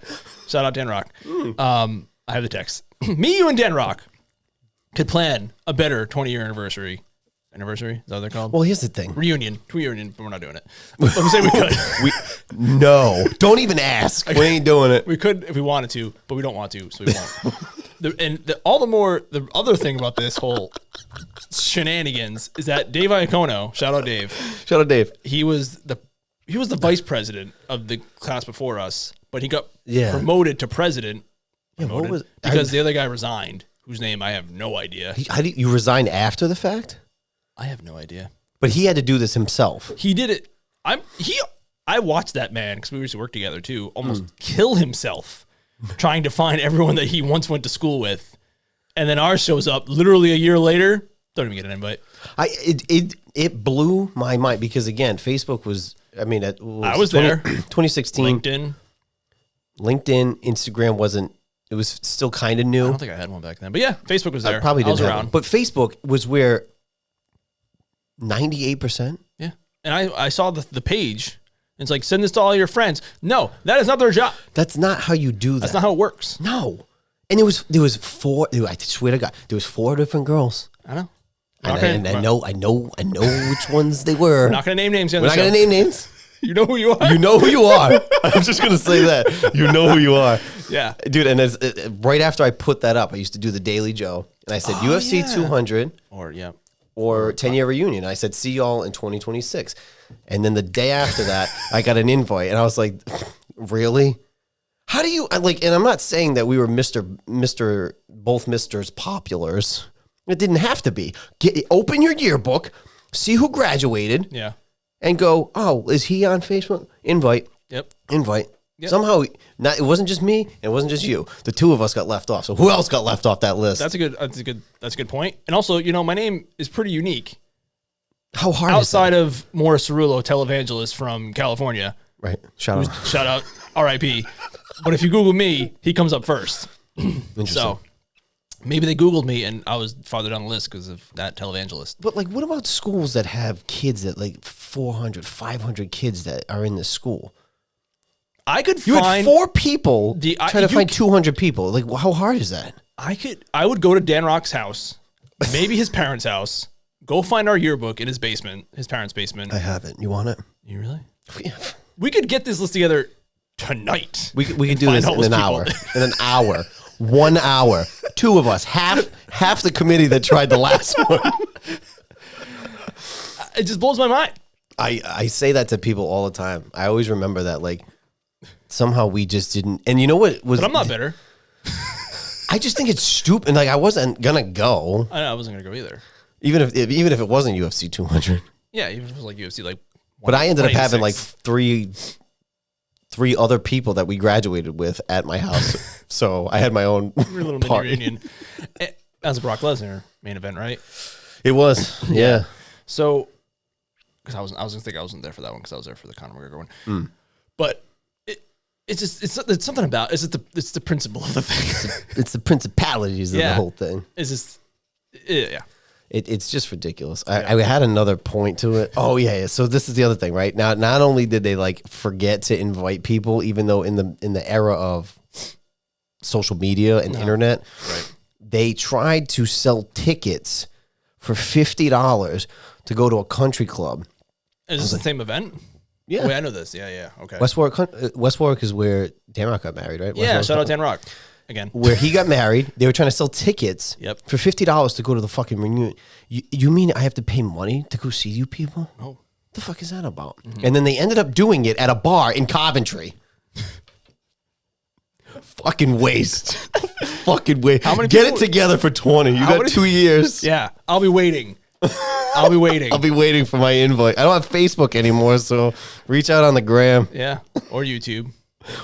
[SPEAKER 2] Shout out Dan Rock. I have the text. Me, you, and Dan Rock could plan a better 20-year anniversary. Anniversary? Is that what they're called?
[SPEAKER 1] Well, here's the thing.
[SPEAKER 2] Reunion, but we're not doing it. Let me say we could.
[SPEAKER 1] No. Don't even ask. We ain't doing it.
[SPEAKER 2] We could if we wanted to, but we don't want to, so we won't. The other thing about this whole shenanigans is that Dave Iacono, shout out Dave. He was the vice president of the class before us, but he got promoted to president. Because the other guy resigned, whose name I have no idea.
[SPEAKER 1] You resigned after the fact?
[SPEAKER 2] I have no idea.
[SPEAKER 1] But he had to do this himself.
[SPEAKER 2] He did it. I watched that man, because we used to work together too, almost kill himself trying to find everyone that he once went to school with. And then ours shows up literally a year later. Don't even get an invite.
[SPEAKER 1] It blew my mind because, again, Facebook was... I was
[SPEAKER 2] there.
[SPEAKER 1] 2016.
[SPEAKER 2] LinkedIn,
[SPEAKER 1] Instagram wasn't It was still kind of
[SPEAKER 2] I
[SPEAKER 1] new.
[SPEAKER 2] don't think I had one back then. But yeah, Facebook was there.
[SPEAKER 1] I probably didn't
[SPEAKER 2] was
[SPEAKER 1] have
[SPEAKER 2] around.
[SPEAKER 1] one. But Facebook was where 98%.
[SPEAKER 2] Yeah. And I saw the page. It's like, send this to all your friends. No, that is not their job.
[SPEAKER 1] That's not how you do that.
[SPEAKER 2] That's not how it works.
[SPEAKER 1] No. And there was 4, I swear to God, there was 4 different girls.
[SPEAKER 2] I know.
[SPEAKER 1] And I know which ones they were.
[SPEAKER 2] We're not going to name names.
[SPEAKER 1] We're not going to name names.
[SPEAKER 2] You know who you are.
[SPEAKER 1] You know who you are. I'm just going to say that. You know who you are.
[SPEAKER 2] Yeah.
[SPEAKER 1] Dude, and right after I put that up, I used to do the Daily Joe. And I said, UFC 200 or 10-year reunion. I said, see y'all in 2026. And then the day after that, I got an invite. And I was like, really? How do you, like, and I'm not saying that we were both Misters Populars. It didn't have to be. Open your yearbook, see who graduated.
[SPEAKER 2] Yeah.
[SPEAKER 1] And go, oh, is he on Facebook? Invite.
[SPEAKER 2] Yep.
[SPEAKER 1] Invite. Yep. Somehow, it wasn't just me, and it wasn't just you. The 2 of us got left off. So who else got left off that list?
[SPEAKER 2] That's a good point. And also, my name is pretty unique.
[SPEAKER 1] How hard
[SPEAKER 2] outside of Morris Cerullo, televangelist from California.
[SPEAKER 1] Right. Shout out.
[SPEAKER 2] R.I.P. But if you Google me, he comes up first. So maybe they Googled me and I was farther down the list because of that televangelist.
[SPEAKER 1] But like, what about schools that have kids that like 400, 500 kids that are in this school? You had 4 people trying to find 200 people. Like, how hard is that?
[SPEAKER 2] I would go to Dan Rock's house, maybe his parents' house, go find our yearbook in his basement, his parents' basement.
[SPEAKER 1] I have it. You want it?
[SPEAKER 2] You really? Yeah. We could get this list together tonight.
[SPEAKER 1] We could do this in an hour. In an hour. 1 hour. 2 of us. Half the committee that tried the last one.
[SPEAKER 2] It just blows my mind.
[SPEAKER 1] I say that to people all the time. I always remember that, like, somehow we just didn't. And you know what was?
[SPEAKER 2] But I'm not bitter.
[SPEAKER 1] I just think it's stupid. Like, I wasn't gonna go.
[SPEAKER 2] I know I wasn't gonna go either.
[SPEAKER 1] Even if it wasn't UFC 200.
[SPEAKER 2] Yeah, even if it was like UFC, like.
[SPEAKER 1] But I ended up having like three other people that we graduated with at my house. So I had my own
[SPEAKER 2] little
[SPEAKER 1] party.
[SPEAKER 2] Mini reunion. That was a Brock Lesnar main event, right?
[SPEAKER 1] It was, yeah.
[SPEAKER 2] So, because I was gonna think I wasn't there for that one because I was there for the Conor McGregor one. But it's something about it's the principle of the thing.
[SPEAKER 1] It's the principalities of the whole thing.
[SPEAKER 2] It's just yeah.
[SPEAKER 1] It's just ridiculous. I had another point to it. Oh yeah. So this is the other thing, right? Now, not only did they like forget to invite people, even though in the era of social media and internet,
[SPEAKER 2] right,
[SPEAKER 1] they tried to sell tickets for $50 to go to a country club.
[SPEAKER 2] Is this the same event?
[SPEAKER 1] Yeah.
[SPEAKER 2] Wait, I know this. Yeah. Okay.
[SPEAKER 1] West Warwick is where Dan Rock got married, right?
[SPEAKER 2] Yeah. Shout out Dan Rock. Again.
[SPEAKER 1] Where he got married, they were trying to sell tickets for $50 to go to the fucking reunion. You mean I have to pay money to go see you people?
[SPEAKER 2] No.
[SPEAKER 1] What the fuck is that about? Mm-hmm. And then they ended up doing it at a bar in Coventry. Fucking waste. Fucking waste.
[SPEAKER 2] How many
[SPEAKER 1] Get
[SPEAKER 2] people,
[SPEAKER 1] it together for 20. You got 2 years.
[SPEAKER 2] Yeah. I'll be waiting. I'll be waiting
[SPEAKER 1] for my invite. I don't have Facebook anymore, so reach out on the gram.
[SPEAKER 2] Yeah. Or YouTube.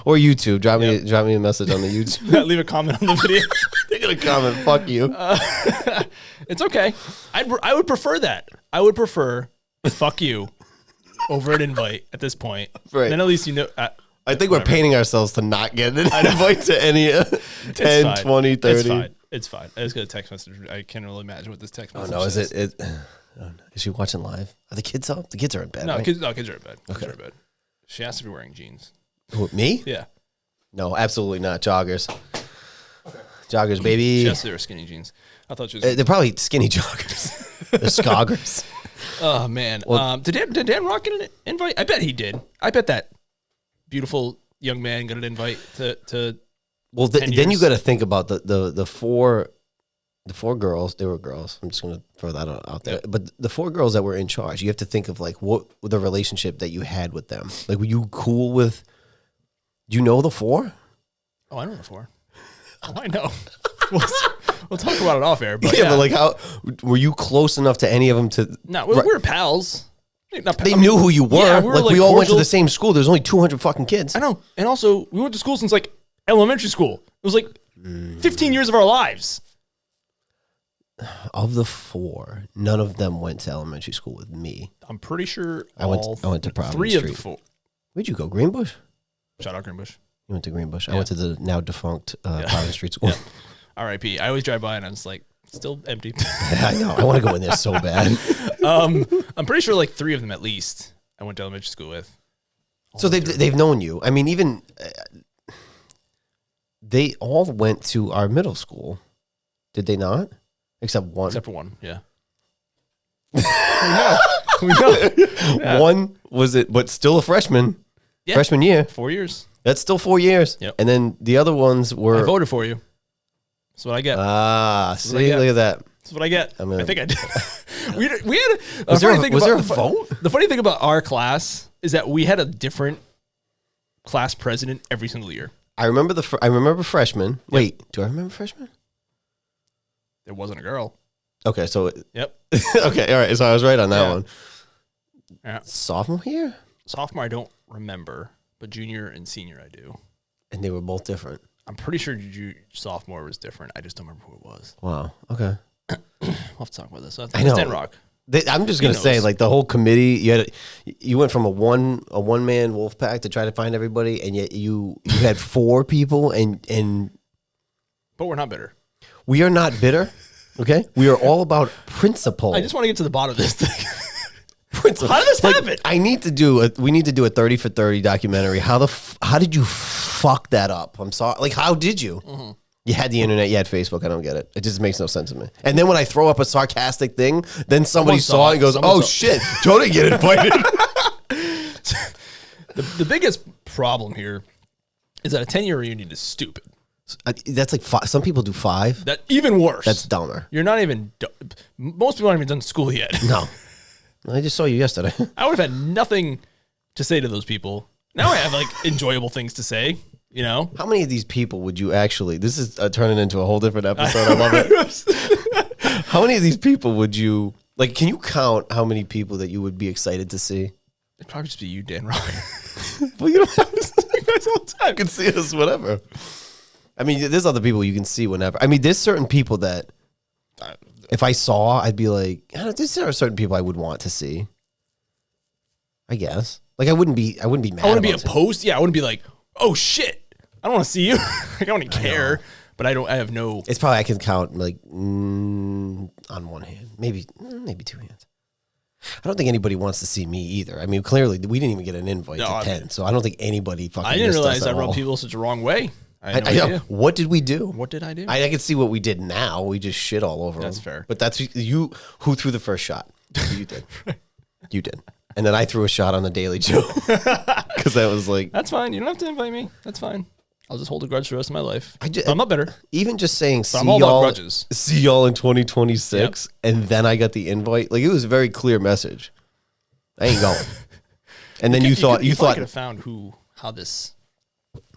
[SPEAKER 1] Or YouTube. Drop me a message on the YouTube.
[SPEAKER 2] Leave a comment on the video.
[SPEAKER 1] They're gonna comment. Fuck you.
[SPEAKER 2] It's okay. I would prefer that. I would prefer fuck you over an invite at this point.
[SPEAKER 1] Right.
[SPEAKER 2] Then at least you know.
[SPEAKER 1] I think we're painting ourselves to not get an invite to any 10, 20, 30.
[SPEAKER 2] It's fine. I just got a text message. I can't really imagine what this text message
[SPEAKER 1] is.
[SPEAKER 2] is.
[SPEAKER 1] Is she watching live? Are the kids up? The kids are in bed.
[SPEAKER 2] No,
[SPEAKER 1] right?
[SPEAKER 2] kids are in bed.
[SPEAKER 1] Okay.
[SPEAKER 2] Kids are in bed. She has to be wearing jeans.
[SPEAKER 1] Who, me?
[SPEAKER 2] Yeah.
[SPEAKER 1] No, absolutely not. Joggers. Okay. Joggers, baby.
[SPEAKER 2] She has to wear skinny jeans. I thought she was.
[SPEAKER 1] They're probably skinny joggers. They're scoggers.
[SPEAKER 2] Oh, man. Well, did Dan Rock get an invite? I bet he did. I bet that beautiful young man got an invite to
[SPEAKER 1] well, then you got to think about the four girls. They were girls. I'm just gonna throw that out there. Yep. But the 4 girls that were in charge, you have to think of like what the relationship that you had with them. Like, were you cool with? Do you know the 4?
[SPEAKER 2] Oh, I know the 4. Oh, I know. We'll talk about it off air. But
[SPEAKER 1] but like, how were you close enough to any of them to?
[SPEAKER 2] No, we were pals.
[SPEAKER 1] They knew who you were.
[SPEAKER 2] Yeah,
[SPEAKER 1] we all went to the same school. There's only 200 fucking kids.
[SPEAKER 2] I know. And also, we went to school since like elementary school. It was like 15 years of our lives.
[SPEAKER 1] Of the 4, none of them went to elementary school with me.
[SPEAKER 2] I'm pretty sure
[SPEAKER 1] I went to Providence
[SPEAKER 2] 3
[SPEAKER 1] Street.
[SPEAKER 2] of the 4.
[SPEAKER 1] Where'd you go? Greenbush?
[SPEAKER 2] Shout out Greenbush.
[SPEAKER 1] You went to Greenbush. I went to the now defunct Providence Street School.
[SPEAKER 2] Yeah. R.I.P. I always drive by and I'm just like, still empty.
[SPEAKER 1] I know. I want to go in there so bad.
[SPEAKER 2] I'm pretty sure like 3 of them at least I went to elementary school with.
[SPEAKER 1] So they've known you. I mean, even they all went to our middle school, did they not? Except one.
[SPEAKER 2] Except for one, yeah.
[SPEAKER 1] We know. Yeah. One was it, but still a freshman. Yeah. Freshman year.
[SPEAKER 2] 4 years.
[SPEAKER 1] That's still 4 years.
[SPEAKER 2] Yep.
[SPEAKER 1] And then the other ones were.
[SPEAKER 2] I voted for you. That's what I get.
[SPEAKER 1] See, look at that.
[SPEAKER 2] That's what I get. I think I did. we had
[SPEAKER 1] was there a vote?
[SPEAKER 2] The funny thing about our class is that we had a different class president every single year.
[SPEAKER 1] I remember freshmen. Yep. Wait, do I remember freshmen?
[SPEAKER 2] There wasn't a girl.
[SPEAKER 1] Okay, so
[SPEAKER 2] yep.
[SPEAKER 1] Okay, all right. So I was right on that one.
[SPEAKER 2] Yeah.
[SPEAKER 1] Sophomore year?
[SPEAKER 2] Sophomore, I don't remember, but junior and senior, I do.
[SPEAKER 1] And they were both different.
[SPEAKER 2] I'm pretty sure sophomore was different. I just don't remember who it was.
[SPEAKER 1] Wow. Okay.
[SPEAKER 2] We'll have to talk about this.
[SPEAKER 1] I know.
[SPEAKER 2] Dan Rock.
[SPEAKER 1] I'm just gonna say, like the whole committee, you went from a one man wolf pack to try to find everybody, and yet you had 4 people, and
[SPEAKER 2] but we're not bitter.
[SPEAKER 1] We are not bitter. Okay, we are all about principle.
[SPEAKER 2] I just want to get to the bottom of this thing.
[SPEAKER 1] Principle.
[SPEAKER 2] How did this happen?
[SPEAKER 1] We need to do a 30 for 30 documentary. How did you fuck that up? I'm sorry. Like, how did you? Mm-hmm. You had the internet, you had Facebook. I don't get it. It just makes no sense to me. And then when I throw up a sarcastic thing, then somebody saw it and goes, "Oh shit, Joe didn't get invited."
[SPEAKER 2] The biggest problem here is that a 10-year reunion is stupid.
[SPEAKER 1] That's like 5. Some people do 5.
[SPEAKER 2] That even worse.
[SPEAKER 1] That's dumber.
[SPEAKER 2] You're not even. Most people aren't even done school yet.
[SPEAKER 1] No, I just saw you yesterday.
[SPEAKER 2] I would have had nothing to say to those people. Now I have like enjoyable things to say. You know,
[SPEAKER 1] how many of these people would you actually? This is turning into a whole different episode. I love it. How many of these people would you like? Can you count how many people that you would be excited to see?
[SPEAKER 2] It'd probably just be you, Dan Rock.
[SPEAKER 1] Well, you don't have to see you guys all the time. You can see us whatever. I mean, there's other people you can see whenever. I mean, there's certain people that if I saw, I'd be like, there are certain people I would want to see. I guess. Like I wouldn't be mad. I wouldn't
[SPEAKER 2] be opposed. Yeah, I wouldn't be like, oh shit, I don't want to see you. Like, I don't even care. But I have no.
[SPEAKER 1] It's probably I can count like on one hand, maybe 2 hands. I don't think anybody wants to see me either. I mean, clearly we didn't even get an invite to 10, so I don't think anybody fucking.
[SPEAKER 2] I didn't realize I rubbed people such a wrong way.
[SPEAKER 1] I know. What did we do?
[SPEAKER 2] What did I do?
[SPEAKER 1] I can see what we did now. We just shit all over
[SPEAKER 2] That's
[SPEAKER 1] them.
[SPEAKER 2] fair.
[SPEAKER 1] But that's you who threw the first shot. You did. You did. And then I threw a shot on the Daily Show because that was like.
[SPEAKER 2] That's fine. You don't have to invite me. That's fine. I'll just hold a grudge for the rest of my life. I'm not bitter.
[SPEAKER 1] Even just saying,
[SPEAKER 2] see
[SPEAKER 1] y'all in 2026, and then I got the invite. Like it was a very clear message. I ain't going. And then you thought
[SPEAKER 2] could have found how this.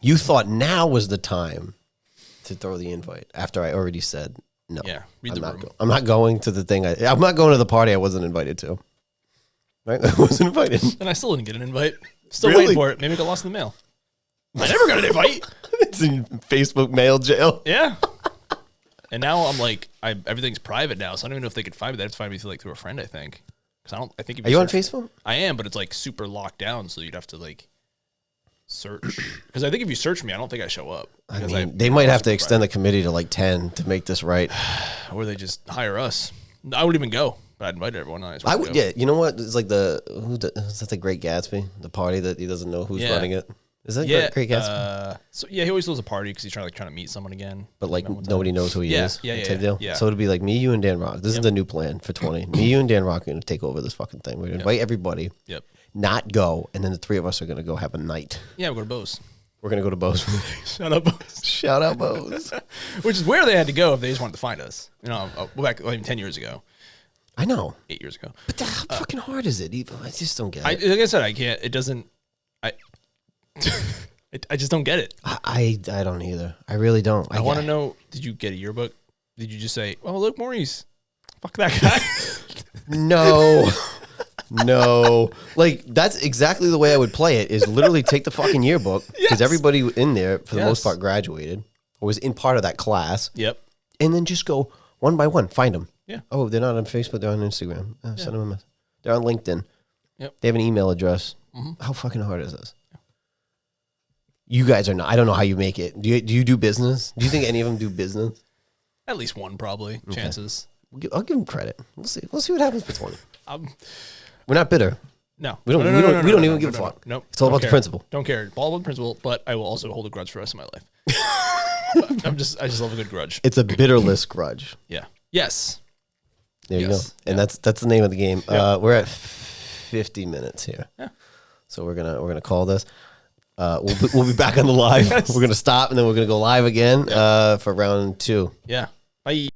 [SPEAKER 1] You thought now was the time to throw the invite after I already said no.
[SPEAKER 2] Yeah, read the room.
[SPEAKER 1] I'm not going to the thing. I'm not going to the party I wasn't invited to. Right, I wasn't invited,
[SPEAKER 2] and I still didn't get an invite. Still waiting for it. Maybe it got lost in the mail. I never got an invite.
[SPEAKER 1] It's in Facebook mail jail.
[SPEAKER 2] Yeah. And now I'm like, everything's private now, so I don't even know if they could find me. They have to find me through a friend, I think. Because I think.
[SPEAKER 1] Are you on Facebook?
[SPEAKER 2] I am, but it's like super locked down, so you'd have to like search. Because I think if you search me, I don't think I show up.
[SPEAKER 1] I mean, they might have to extend the committee to like 10 to make this right,
[SPEAKER 2] or they just hire us. I wouldn't even go, but I'd invite everyone.
[SPEAKER 1] I would. Yeah, you know what? It's like is that the Great Gatsby? The party that he doesn't know who's running it. Is that Great Gatsby?
[SPEAKER 2] So he always throws a party because he's trying to meet someone again.
[SPEAKER 1] But like nobody knows who he is.
[SPEAKER 2] Yeah.
[SPEAKER 1] So it'd be like me, you, and Dan Rock. This is the new plan for 20. Me, you, and Dan Rock are going to take over this fucking thing. We're going to invite everybody.
[SPEAKER 2] Yep.
[SPEAKER 1] Not go, and then the 3 of us are going to go have a night.
[SPEAKER 2] Yeah, we'll go to Bose.
[SPEAKER 1] We're going to go to Bose.
[SPEAKER 2] Shout out Bose.
[SPEAKER 1] Shout out Bose.
[SPEAKER 2] Which is where they had to go if they just wanted to find us. You know, back 10 years ago.
[SPEAKER 1] I know.
[SPEAKER 2] 8 years ago.
[SPEAKER 1] But how fucking hard is it? I just don't get it.
[SPEAKER 2] Like I said, I can't. It doesn't. I just don't get it.
[SPEAKER 1] I don't either. I really don't.
[SPEAKER 2] I want to know, did you get a yearbook? Did you just say, well, look, Maurice, fuck that guy?
[SPEAKER 1] No. Like, that's exactly the way I would play it, is literally take the fucking yearbook, because everybody in there, for the most part, graduated, or was in part of that class.
[SPEAKER 2] Yep.
[SPEAKER 1] And then just go one by one, find them.
[SPEAKER 2] Yeah.
[SPEAKER 1] Oh, they're not on Facebook, they're on Instagram. Send them a message. They're on LinkedIn.
[SPEAKER 2] Yep.
[SPEAKER 1] They have an email address. Mm-hmm. How fucking hard is this? You guys are not. I don't know how you make it. Do you do business? Do you think any of them do business?
[SPEAKER 2] At least one, probably. Okay. Chances.
[SPEAKER 1] I'll give them credit. We'll see. We'll see what happens for 20.
[SPEAKER 2] We're
[SPEAKER 1] not bitter.
[SPEAKER 2] No.
[SPEAKER 1] We don't even give a fuck.
[SPEAKER 2] Nope.
[SPEAKER 1] It's all about the principle.
[SPEAKER 2] Don't care. All about the principle, but I will also hold a grudge for the rest of my life. I just love a good grudge.
[SPEAKER 1] It's a bitterless grudge.
[SPEAKER 2] Yeah. Yes.
[SPEAKER 1] There you go. And that's the name of the game.
[SPEAKER 2] Yeah.
[SPEAKER 1] We're at 50 minutes here.
[SPEAKER 2] Yeah.
[SPEAKER 1] So we're gonna call this. We'll be back on the live. Yes. We're gonna stop and then we're gonna go live again for round 2.
[SPEAKER 2] Yeah. Bye.